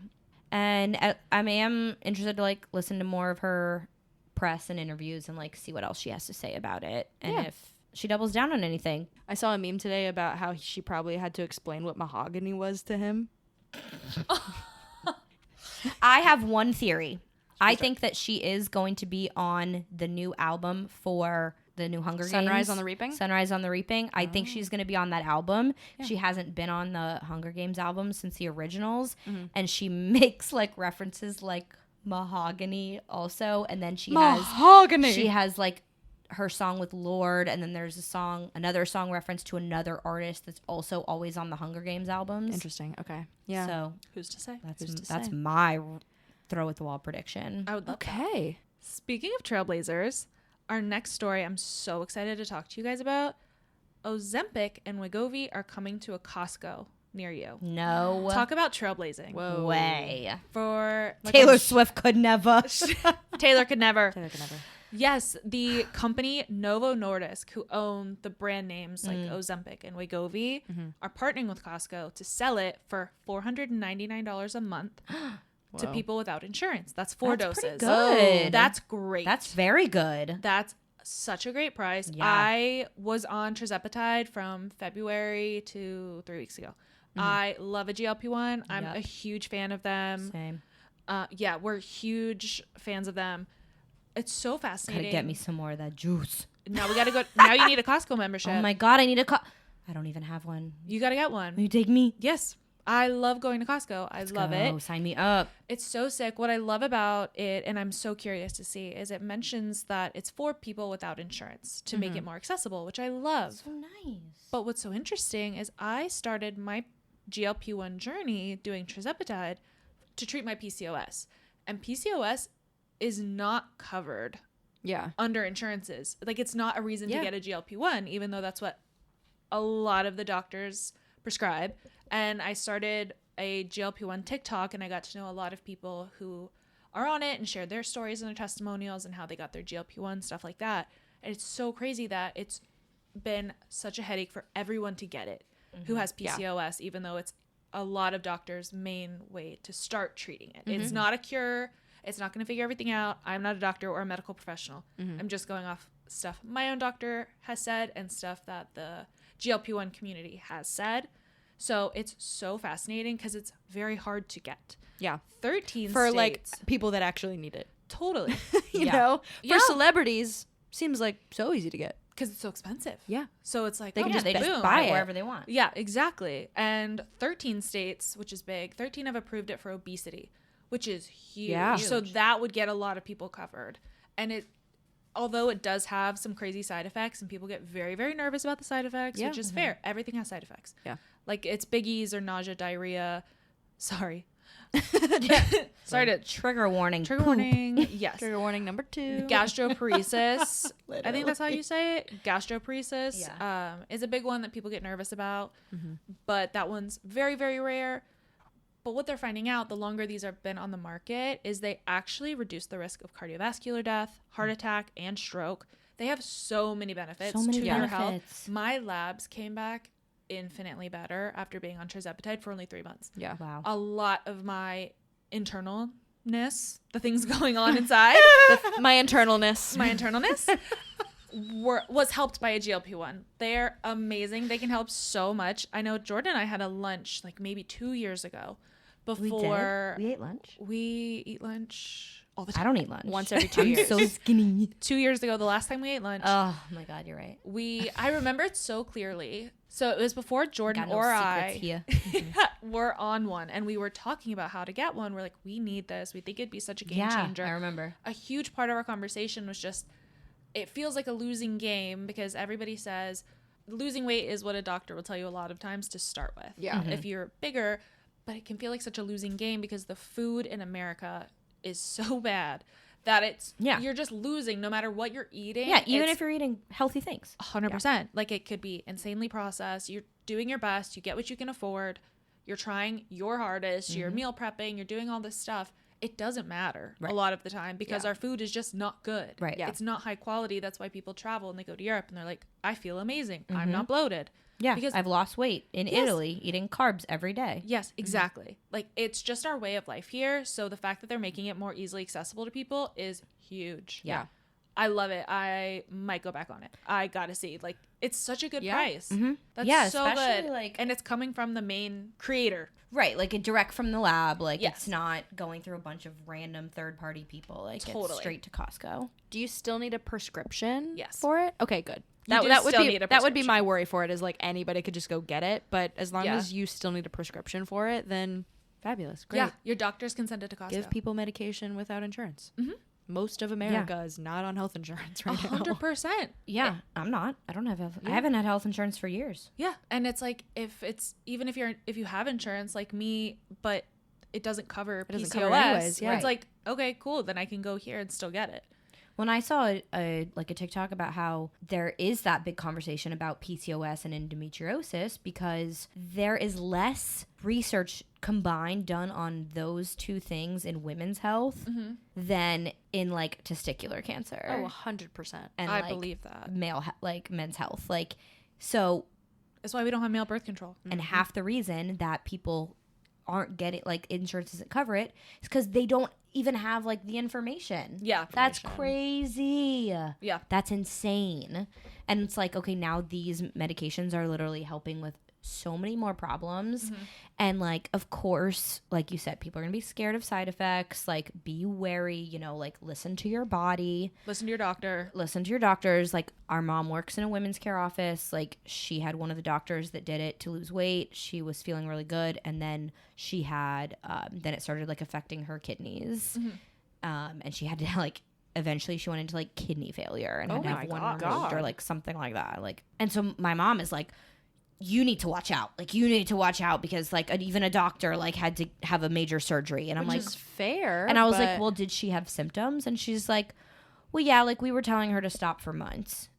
And I am interested to, like, listen to more of her press and interviews and like see what else she has to say about it and if she doubles down on anything. I saw a meme today about how she probably had to explain what mahogany was to him. I have one theory. I think that she is going to be on the new album for the new Hunger Games. Sunrise on the Reaping? Sunrise on the Reaping. I think she's going to be on that album. Yeah. She hasn't been on the Hunger Games album since the originals. And she makes like references like mahogany also, and then she has like her song with Lorde, and then there's another song reference to another artist that's also always on the Hunger Games albums. Interesting. Okay. Yeah. So who's to say? That's my throw at the wall prediction. I would love that. Speaking of trailblazers, our next story I'm so excited to talk to you guys about. Ozempic and Wegovy are coming to a Costco near you. No. Talk about trailblazing. Whoa. Way. For like Taylor Swift could never. Taylor could never. Yes, the company Novo Nordisk, who own the brand names like Ozempic and Wegovy, are partnering with Costco to sell it for $499 a month to people without insurance. That's 4 doses. Pretty good. That's great. That's very good. That's such a great price. Yeah. I was on tirzepatide from February to 3 weeks ago. I love a GLP-1. I'm a huge fan of them. Same. Yeah, we're huge fans of them. It's so fascinating. Gotta get me some more of that juice. Now we gotta go. Now you need a Costco membership. Oh my God, I need I don't even have one. You gotta get one. Will you take me? Yes. I love going to Costco. I love it. Sign me up. It's so sick. What I love about it, and I'm so curious to see, is it mentions that it's for people without insurance to make it more accessible, which I love. So nice. But what's so interesting is I started my GLP-1 journey doing tirzepatide to treat my PCOS. And PCOS is not covered under insurances. Like, it's not a reason to get a GLP-1, even though that's what a lot of the doctors prescribe. And I started a GLP-1 TikTok, and I got to know a lot of people who are on it and shared their stories and their testimonials and how they got their GLP-1, stuff like that. And it's so crazy that it's been such a headache for everyone to get it who has PCOS, even though it's a lot of doctors' main way to start treating it. It's not a cure. It's not going to figure everything out. I'm not a doctor or a medical professional. I'm just going off stuff my own doctor has said and stuff that the GLP-1 community has said. So it's so fascinating because it's very hard to get. Yeah. 13 For states. like people that actually need it. Totally. you know? For celebrities, seems like so easy to get. Because it's so expensive. Yeah. So it's like, They can just they boom. just buy buy it. it wherever they want. Yeah, exactly. And 13 states, which is big, 13 have approved it for obesity, which is huge. Yeah. So that would get a lot of people covered. And it, although it does have some crazy side effects and people get very, very nervous about the side effects, which is fair. Everything has side effects. Yeah. Like it's biggies or nausea, diarrhea. Sorry. Sorry to Trigger warning. trigger warning. Yes. Trigger warning number 2. Gastroparesis. I think that's how you say it. Gastroparesis Yeah. is a big one that people get nervous about, but that one's very, very rare. But what they're finding out, the longer these have been on the market, is they actually reduce the risk of cardiovascular death, heart attack, and stroke. They have so many benefits So many to your health. benefits. My labs came back infinitely better after being on tirzepatide for only 3 months. Yeah. Wow. A lot of my internalness, the things going on inside, My internalness. my internalness was helped by a GLP-1. They're amazing. They can help so much. I know Jordan and I had a lunch like maybe 2 years ago before We ate lunch. we eat lunch all the time. I don't eat lunch. Once every 2 I'm years. so skinny. 2 years ago, the last time we ate lunch, Oh my God, you're right. I remember it so clearly. So it was before Jordan Got no or secrets I here. were on one, and we were talking about how to get one. We're like, we need this. We think it'd be such a game changer. I remember. A huge part of our conversation was just, it feels like a losing game because everybody says losing weight is what a doctor will tell you a lot of times to start with. Yeah. If you're bigger, but it can feel like such a losing game because the food in America is so bad that you're just losing no matter what you're eating. Yeah, even if you're eating healthy things. 100%. Like it could be insanely processed. You're doing your best. You get what you can afford. You're trying your hardest. You're meal prepping. You're doing all this stuff. It doesn't matter a lot of the time because our food is just not good. Right. Yeah. It's not high quality. That's why people travel and they go to Europe and they're like, I feel amazing. I'm not bloated. Yeah, Because I've lost weight in Italy eating carbs every day. Yes, exactly. Like it's just our way of life here. So the fact that they're making it more easily accessible to people is huge. Yeah. I love it. I might go back on it. I gotta see. Like it's such a good price. That's Yeah, so especially, good. like- and it's coming from the main creator. Right, like a direct from the lab. Like Yes. it's not going through a bunch of random third-party people. Like it's Totally. straight to Costco. Do you still need a prescription Yes. for it? Okay, good. You That, do that would still be need a that would be prescription. my worry for it is like anybody could just go get it, but as long Yeah. as you still need a prescription for it, then fabulous. Great. Yeah, your doctors can send it to Costco. Give people medication without insurance. Most of America is not on health insurance right now. 100%. Yeah, I'm not. I don't have health. I haven't had health insurance for years. Yeah, and it's like if you have insurance like me, but it doesn't cover PCOS, doesn't cover anyways, where yeah. it's like okay, cool, then I can go here and still get it. When I saw a TikTok about how there is that big conversation about PCOS and endometriosis because there is less research combined done on those two things in women's health than in like testicular cancer. Oh, 100%. and I like, believe that. men's health. Like so That's why we don't have male birth control. and half the reason that people aren't getting like insurance doesn't cover it is because they don't even have like the information. Yeah. That's crazy. Yeah. That's insane. And it's like, okay, now these medications are literally helping with so many more problems. And like, of course, like you said, people are gonna be scared of side effects. Like, be wary, you know, like listen to your body, Listen to your doctor. listen to your doctors. Like, our mom works in a women's care office. Like, she had one of the doctors that did it to lose weight. She was feeling really good. And then she had, then it started like affecting her kidneys. And she had to like, eventually she went into like kidney failure and had to have one removed or like something like that. Like, and so my mom is like, you need to watch out. Like, you need to watch out because like even a doctor like had to have a major surgery. And I'm like, Which is fair. and I was but- like, well, did she have symptoms? And she's like, well, yeah, like we were telling her to stop for months.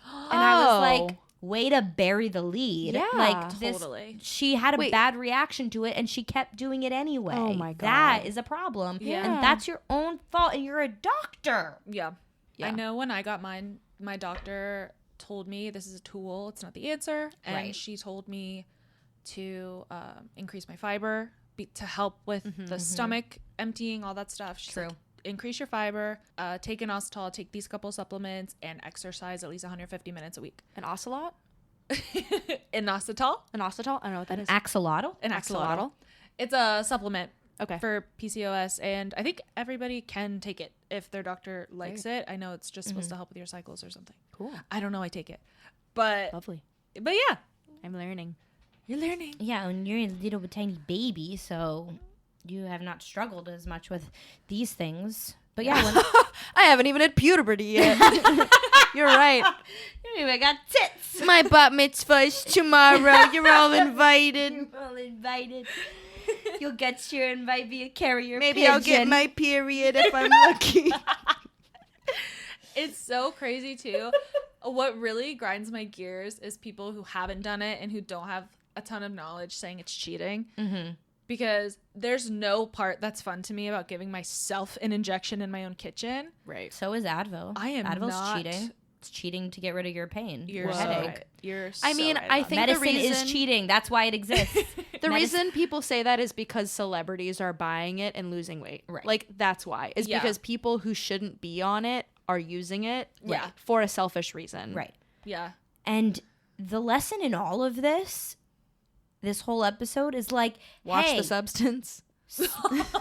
And I was like, way to bury the lead. Yeah, like this, totally. she had a Wait. bad reaction to it and she kept doing it anyway. Oh my That God. is a problem. Yeah. And that's your own fault and you're a doctor. Yeah. Yeah. I know when I got mine my doctor told me this is a tool. It's not the answer. And Right. she told me to increase my fiber to help with the stomach emptying, all that stuff. She's True. like, increase your fiber, take an inositol, take these couple supplements, and exercise at least 150 minutes a week. An ocelot? Inositol? An ocelot? I don't know what that is. Axolotl? An axolotl. It's a supplement Okay. for PCOS, and I think everybody can take it if their doctor likes it. I know it's just supposed to help with your cycles or something. Cool. I don't know. I take it, but Lovely. yeah, I'm learning. you're learning. Yeah, and you're a little tiny baby, so you have not struggled as much with these things. But yeah, when I haven't even had puberty yet. You're right. anyway, I got tits. My bat mitzvah is tomorrow. You're all invited. You're all invited. You'll get your invite via carrier Maybe pigeon. I'll get my period if I'm lucky. It's so crazy too. What really grinds my gears is people who haven't done it and who don't have a ton of knowledge saying it's cheating. Mm-hmm. Because there's no part that's fun to me about giving myself an injection in my own kitchen. Right. So is Advil. I am Advil's not- cheating. It's cheating to get rid of your pain, You're your so headache. right. You're I so mean, right I about think that. the Medicine reason- is cheating. That's why it exists. The Medicine- reason people say that is because celebrities are buying it and losing weight. Right. Like, that's why. It's Yeah. because people who shouldn't be on it are using it Yeah. for a selfish reason. Right. Yeah. And the lesson in all of this whole episode is like, Watch hey, the substance.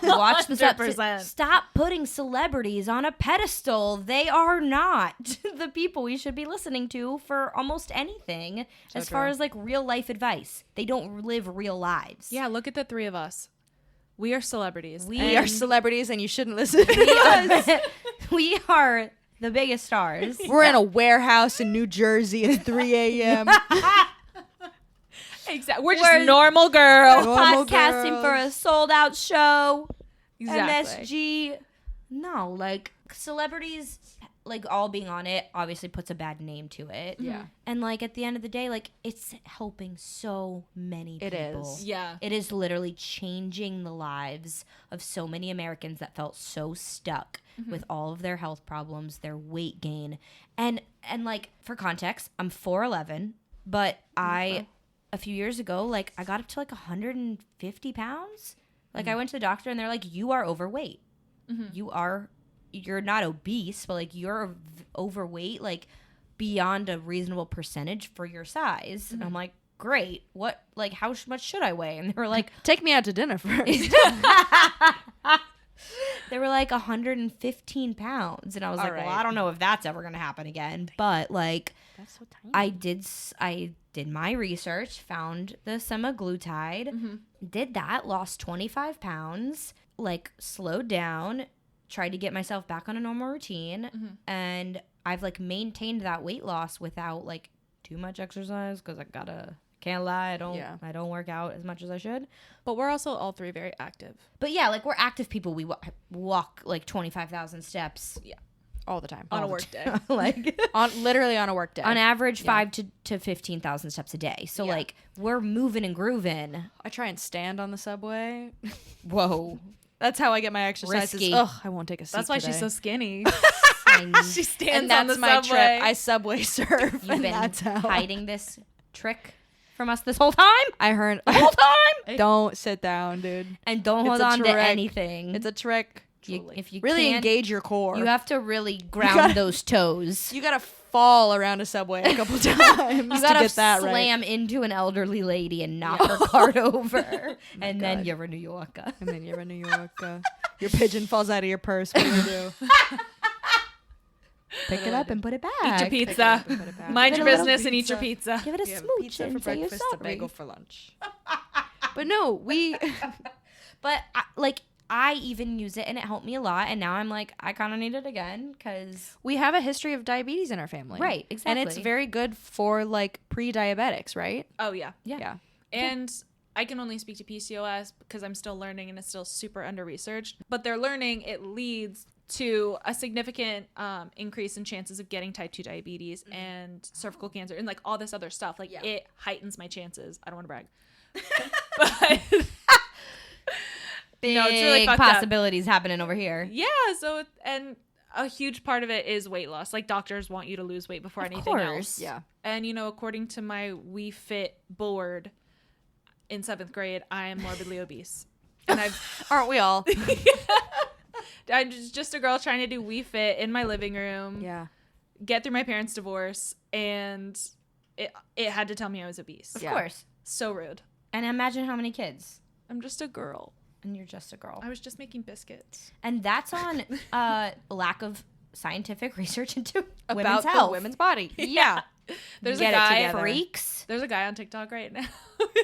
watch the 100%. Stop putting celebrities on a pedestal. They are not the people we should be listening to for almost anything as far true. as like real life advice. They don't live real lives. Yeah, look at the three of us. We are celebrities. We are celebrities and you shouldn't listen to We us. are, we are the biggest stars. We're in a warehouse in New Jersey at 3 a.m. Exactly. We're just We're- normal girls. Normal Podcasting girls. for a sold out show. Exactly. MSG. No, like celebrities, like all being on it obviously puts a bad name to it. Yeah. And like at the end of the day, like it's helping so many It people. is. Yeah. It is literally changing the lives of so many Americans that felt so stuck with all of their health problems, their weight gain. And like for context, I'm 4'11", but a few years ago, like I got up to like 150 pounds. Like I went to the doctor and they're like, you are overweight. You're not obese, but like you're overweight, like beyond a reasonable percentage for your size. And I'm like, great. What, like, how much should I weigh? And they were like, Take me out to dinner first. they were like 115 pounds. And I was All like, well, right. I don't know if that's ever going to happen again. But like, That's so tiny. I did my research, found the semaglutide, did that, lost 25 pounds, like slowed down, tried to get myself back on a normal routine, and I've like maintained that weight loss without like too much exercise because can't lie, I don't work out as much as I should. But we're also all three very active. But yeah, like we're active people. We walk like 25,000 steps all the time. On a all the work day. time. Like Literally on a work day. on average 5 to 15,000 steps a day. So Yeah. like we're moving and grooving. I try and stand on the subway. Whoa. That's how I get my exercises. Risky. Ugh, I won't take a seat That's why today. she's so skinny. And She stands and on that's the my subway. trip. I subway surf, you've and been that's how. hiding this trick from us this whole time? I heard. The whole time? Don't sit down, dude. And don't It's hold a on to trick. anything. It's a trick. If you Really can't, engage your core. you have to really ground gotta- those toes. You gotta fall around a subway a couple times You to gotta get that right. slam into an elderly lady and knock her cart over. And then God. you're a New Yorker. And then you're in New York. Your pigeon falls out of your purse. What do you do? Pick it up and put it back. Eat your pizza. Put it back. Mind Give your it a little business and eat your pizza. pizza. Give it a You have smooch pizza and for say you're breakfast, a sorry. bagel for lunch. But no, we. But I even use it and it helped me a lot. And now I'm like, I kind of need it again because We have a history of diabetes in our family. Right, And it's exactly. very good for like pre-diabetics, right? Oh, yeah. Yeah. And I can only speak to PCOS because I'm still learning and it's still super under-researched. But they're learning it leads to a significant increase in chances of getting type 2 diabetes and cervical cancer and like all this other stuff. Like it heightens my chances. I don't want to brag. But big no, it's really fucked up. possibilities happening over here. Yeah, so and a huge part of it is weight loss. Like doctors want you to lose weight before anything else. Yeah. And, according to my We Fit board in 7th grade, I am morbidly obese. And Aren't we all? I'm just a girl trying to do We Fit in my living room. Yeah. Get through my parents' divorce, and it had to tell me I was obese. Of course. So rude. And imagine how many kids. I'm just a girl. And you're just a girl. I was just making biscuits. And that's on lack of scientific research into About women's the health. women's body. Yeah. There's Get a it guy together. Freaks. There's a guy on TikTok right now.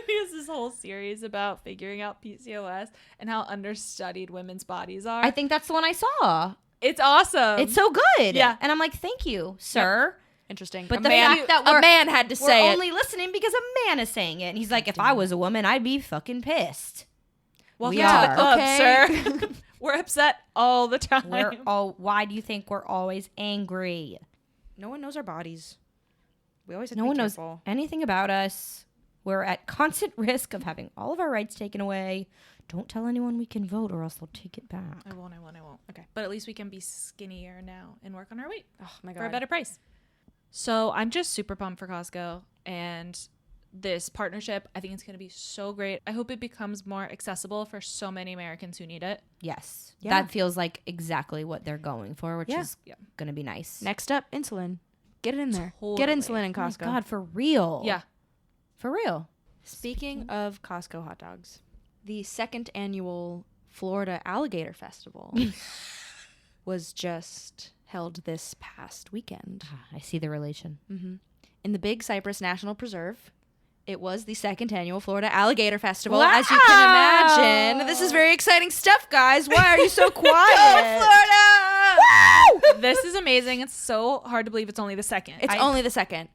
He has this whole series about figuring out PCOS and how understudied women's bodies are. I think that's the one I saw. It's awesome. It's so good. Yeah. And I'm like, thank you, sir. Interesting. But a the man, fact that a man had to we're say it. only listening because a man is saying it. And he's like, if I was a woman, I'd be fucking pissed. Welcome we to are. the club, Okay. sir. We're upset all the time. Why do you think we're always angry? No one knows our bodies. We always have No to be one knows careful. anything about us. We're at constant risk of having all of our rights taken away. Don't tell anyone we can vote or else they'll take it back. I won't. Okay. But at least we can be skinnier now and work on our weight Oh my god. for a better price. So I'm just super pumped for Costco and this partnership. I think it's going to be so great. I hope it becomes more accessible for so many Americans who need it. Yes. Yeah. That feels like exactly what they're going for, which is going to be nice. Next up, insulin. Get it in there. Totally. Get insulin in Oh my Costco. God, for real. Yeah. For real. Speaking of Costco hot dogs, the 2nd annual Florida Alligator Festival was just held this past weekend. I see the relation. In the Big Cypress National Preserve. It was the 2nd annual Florida Alligator Festival, as you can imagine. This is very exciting stuff, guys. Why are you so quiet? Florida! This is amazing. It's so hard to believe it's only the 2nd. It's only the 2nd.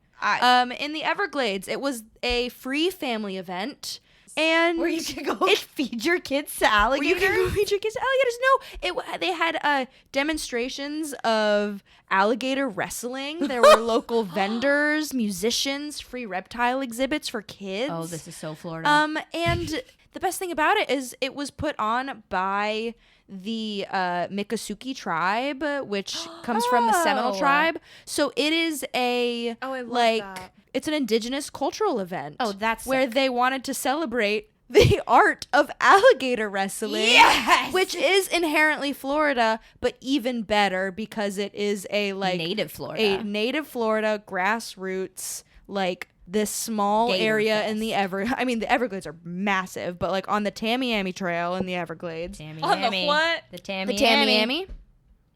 In the Everglades, it was a free family event. And Where you can go feed your kids to alligators? You can go feed your kids to alligators. No, they had demonstrations of alligator wrestling. There were local vendors, musicians, free reptile exhibits for kids. Oh, this is so Florida. And the best thing about it is it was put on by the Miccosukee tribe, which comes from the Seminole tribe. So it is a I love that. It's an indigenous cultural event. Oh, that's where sick. they wanted to celebrate the art of alligator wrestling. Yes! Which is inherently Florida, but even better because it is a native Florida. A native Florida grassroots, like this small Gator area Fest. in the the Everglades are massive, but like on the Tamiami Trail in the Everglades. On the what? The The Tamiami. Tamiami.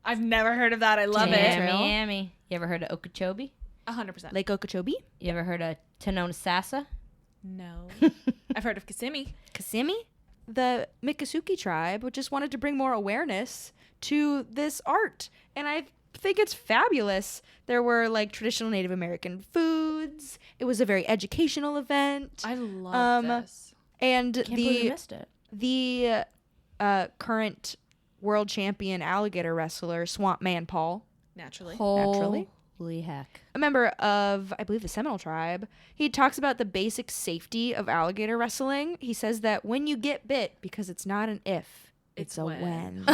I've never heard of that. I love it. Tamiami. You ever heard of Okeechobee? 100%. Lake Okeechobee. You ever heard of Tanonasassa? No. I've heard of Kissimmee. Kissimmee. The Miccosukee tribe just wanted to bring more awareness to this art. And I think it's fabulous. There were like traditional Native American foods. It was a very educational event. I love this. And Can't believe you missed it. the current world champion alligator wrestler, Swamp Man Paul, Naturally. Naturally. Holy heck. a member of, I believe, the Seminole tribe, he talks about the basic safety of alligator wrestling. He says that when you get bit, because it's not an if, it's a when.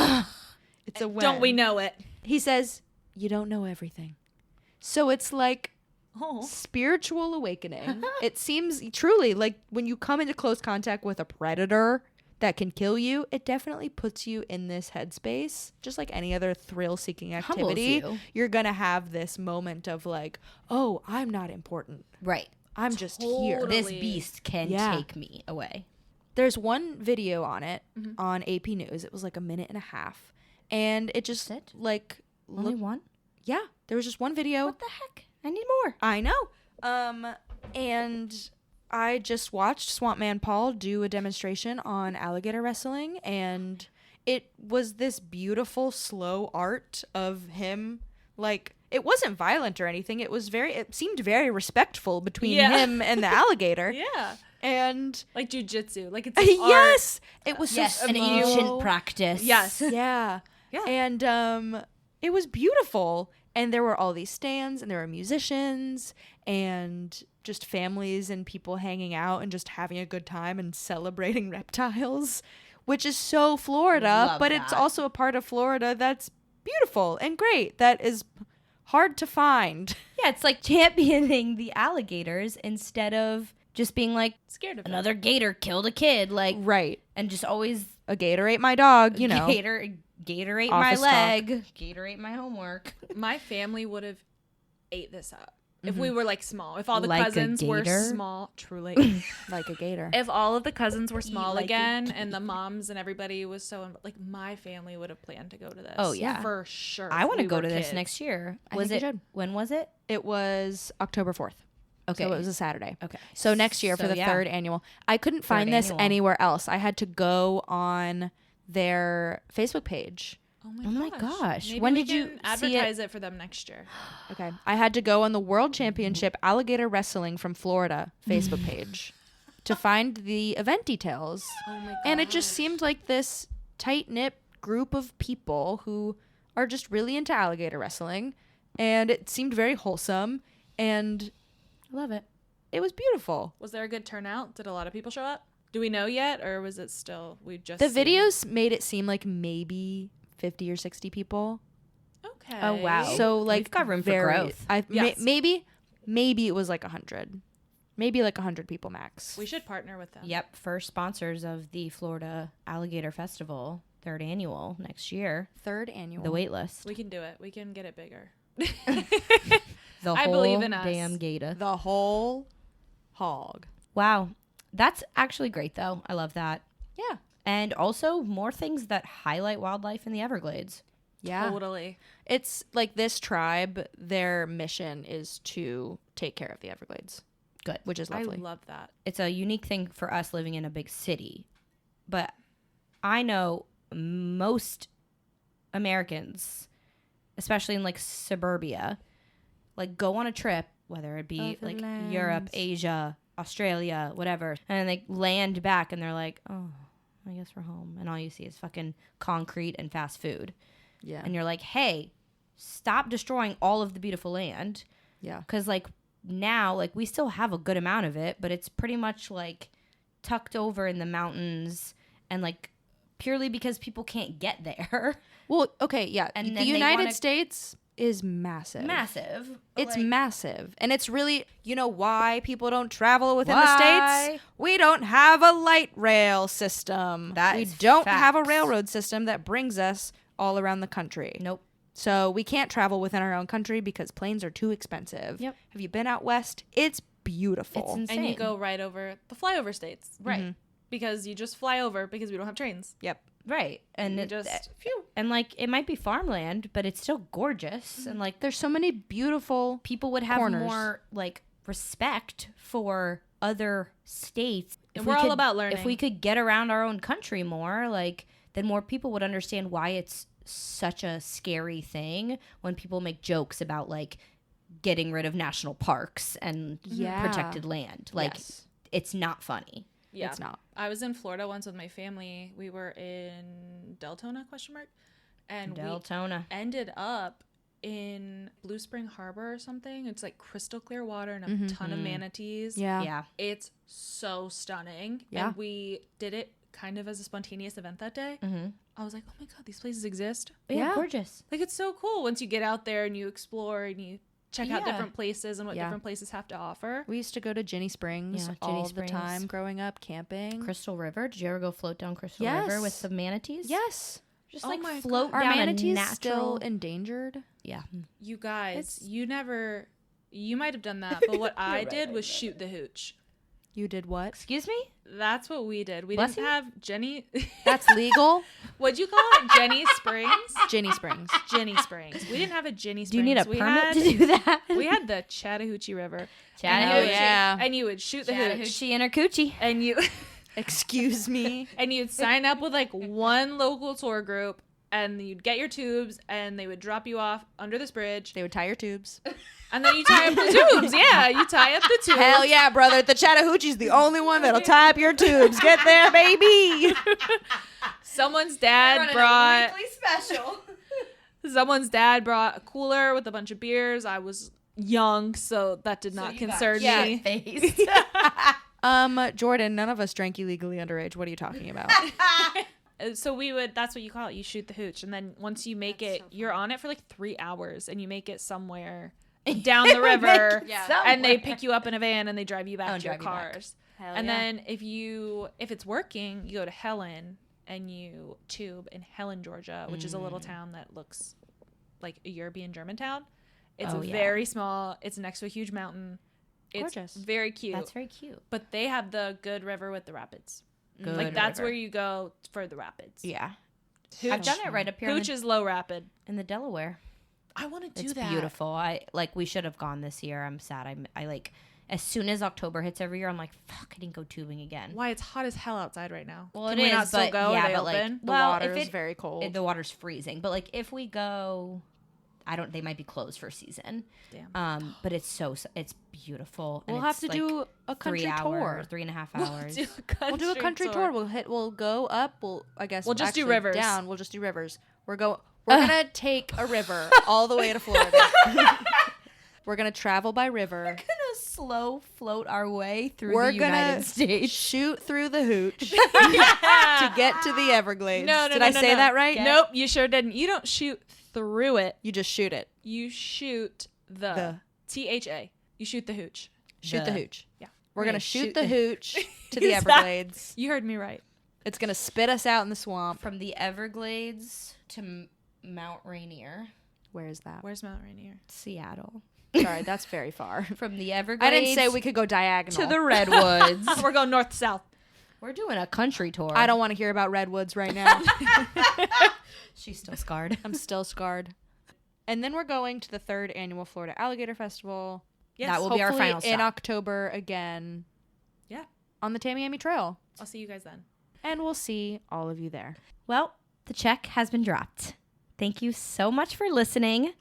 It's a when. Don't we know it? He says, you don't know everything. So it's like spiritual awakening. It seems truly like when you come into close contact with a predator that can kill you, it definitely puts you in this headspace. Just like any other thrill-seeking activity, you're going to have this moment of like, oh, I'm not important. Right. I'm just here. This beast can take me away. There's one video on it on AP News. It was like a minute and a half. And it just like... Only one? Yeah. There was just one video. What the heck? I need more. I know. And I just watched Swamp Man Paul do a demonstration on alligator wrestling, and it was this beautiful, slow art of him. Like, it wasn't violent or anything. It seemed very respectful between him and the alligator. Yeah. And like jujitsu. Like it's yes. art. It was so an ancient practice. Yes. Yeah. Yeah. And it was beautiful. And there were all these stands, and there were musicians, and just families and people hanging out and just having a good time and celebrating reptiles, which is so Florida, Love but it's that. also a part of Florida that's beautiful and great. That is hard to find. Yeah, it's like championing the alligators instead of just being like, Scared of it. another gator killed a kid, like, Right. and just always A gator ate my dog, you know. Gator ate my Office talk. leg, gator ate my homework. My family would have ate this up if we were like small. If all the Like a cousins were gator? small, truly. Like a gator. If all of the cousins were small like a again and the moms and everybody was so like, my family would have planned to go to this. Oh, yeah. for sure. I want to We go were to this kids. next year. I Was think we it? should. When was it? It was October 4th. Okay. So it was a Saturday. Okay. So next year for So, the yeah. third annual. I couldn't find this annual. anywhere else. I had to go on their Facebook page. Oh my gosh. Maybe When we did you can see it? advertise it for them next year? Okay. I had to go on the World Championship Alligator Wrestling from Florida Facebook page to find the event details. Oh my god. And it just seemed like this tight-knit group of people who are just really into alligator wrestling. And it seemed very wholesome. And I love it. it was beautiful. Was there a good turnout? Did a lot of people show up? Do we know yet, or was it still we just The seen- videos made it seem like maybe 50 or 60 people. Okay. Oh, wow. So like We've got room for very- growth. Yes. maybe it was like 100. Maybe like 100 people max. We should partner with them. Yep. First sponsors of the Florida Alligator Festival, third annual next year. Third annual. The Waitlist. We can do it. We can get it bigger. The I whole believe in us. damn gator. The whole hog. Wow. That's actually great, though. I love that. Yeah. And also more things that highlight wildlife in the Everglades. Yeah. Totally. It's like this tribe, their mission is to take care of the Everglades. Good. Which is lovely. I love that. It's a unique thing for us living in a big city. But I know most Americans, especially in like suburbia, like go on a trip, whether it be like Europe, Overlands. Asia, Australia, whatever, and they land back and they're like, oh, I guess we're home. And all you see is fucking concrete and fast food. Yeah. And you're like, hey, stop destroying all of the beautiful land. Yeah. Because, like, now, like, we still have a good amount of it, but it's pretty much, like, tucked over in the mountains and, like, purely because people can't get there. Well, okay, yeah. And the then they United wanna- States is massive. Massive. but, It's like, massive. And it's really, you know why people don't travel within the Why? states? We don't have a light rail system. That we is don't have a facts. railroad system that brings us all around the country. Nope. So we can't travel within our own country because planes are too expensive. Yep. Have you been out west? It's beautiful. It's insane. And you go right over the flyover states. Right. Mm-hmm. Because you just fly over because we don't have trains. Yep. Right. And You it, just phew. and, like, it might be farmland, but it's still gorgeous. And, like, There's so many beautiful people would have corners. more, like, respect for other states. And we're all about learning. If we could get around our own country more, like, then more people would understand why it's such a scary thing when people make jokes about, like, getting rid of national parks and Yeah. protected land. Like, Yes. it's not funny. Yeah. It's not. I was in Florida once with my family. We were in Deltona ? And we Deltona. ended up in Blue Spring Harbor or something. It's like crystal clear water and a ton of manatees. Yeah. Yeah. It's so stunning. Yeah. And we did it kind of as a spontaneous event that day. Mm-hmm. I was like, oh my God, these places exist. Yeah, Yeah. gorgeous. Like, it's so cool once you get out there and you explore and you check out Yeah. different places and what Yeah. different places have to offer. We used to go to Ginny Springs Yeah, all Ginny the Springs. time growing up camping. Crystal River. Did you ever go float down Crystal Yes. River with the manatees? Yes. Just Oh like my float God. Are down a manatees natural. still endangered? Yeah. You guys, It's- you might have done that, but what I did was shoot the hooch. You did what? Excuse me? That's what we did. We Bless didn't you. have Jenny. That's legal? What'd you call it? Jenny Springs? Ginny Springs. Jenny Springs. We didn't have a Jenny Springs. Do you need a we permit had, to do that? We had the Chattahoochee River. Chattahoochee. And yeah. And you would shoot the hooch. Chattahoochee and her coochie. And you Excuse me. and you'd sign up with like one local tour group, and you'd get your tubes, and they would drop you off under this bridge, They would tie your tubes. and then you tie up the tubes. Yeah, you tie up the tubes. Hell yeah, brother. The Chattahoochee's the only one that'll tie up your tubes. Get there, baby. Someone's dad brought special. someone's dad brought a cooler with a bunch of beers. I was young, so that did not concern me. Face. Jordan, none of us drank illegally underage. What are you talking about? So that's what you call it. You shoot the hooch. And then once you make it, you're on it for like 3 hours and you make it somewhere down the river. And they pick you up in a van and they drive you back to your cars. And then if it's working, you go to Helen and you tube in Helen, Georgia, which is a little town that looks like a European German town. It's very small. It's next to a huge mountain. It's gorgeous. Very cute. That's very cute. But they have the good river with the rapids. Good like that's river. where you go for the rapids. Yeah. Hooch. I've done it right up here. Hooch is low rapid. In the Delaware. I want to do it's that. It's beautiful. We should have gone this year. I'm sad. I like, as soon as October hits every year, I'm like, fuck, I didn't go tubing again. Why? It's hot as hell outside right now. Well, Can it we is, not still but go? yeah, Are they but open? like, The well, water is very cold. The water's freezing. But like, if we go, they might be closed for season. Damn. But it's beautiful. We'll have to do a country tour. 3.5 hours. We'll do a country tour. We'll go up. We'll just do rivers. Down. We'll just do rivers. We're gonna take a river all the way to Florida. We're gonna travel by river. We're gonna slow float our way through the United States. Shoot through the hooch to get to the Everglades. Did I say that right? Nope, you sure didn't. You don't shoot through it. You just shoot it. You shoot the THA. You shoot the hooch. Shoot the hooch. Yeah. We're gonna shoot the hooch to the Everglades. You heard me right. It's gonna spit us out in the swamp. From the Everglades to Mount Rainier. Where is that? Where's Mount Rainier? Seattle. Sorry, that's very far. From the Everglades. I didn't say we could go diagonal. To the Redwoods. We're going north to south. We're doing a country tour. I don't want to hear about redwoods right now. She's still scarred. I'm still scarred. And then we're going to the 3rd annual Florida Alligator Festival. Yes, that will be our final stop. In October again. Yeah. On the Tamiami Trail. I'll see you guys then. And we'll see all of you there. Well, the check has been dropped. Thank you so much for listening.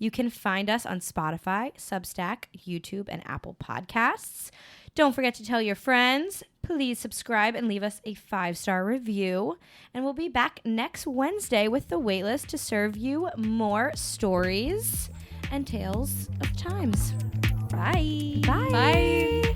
You can find us on Spotify, Substack, YouTube, and Apple Podcasts. Don't forget to tell your friends. Please subscribe and leave us a 5-star review. And we'll be back next Wednesday with the Waitlist to serve you more stories and tales of times. Bye. Bye. Bye.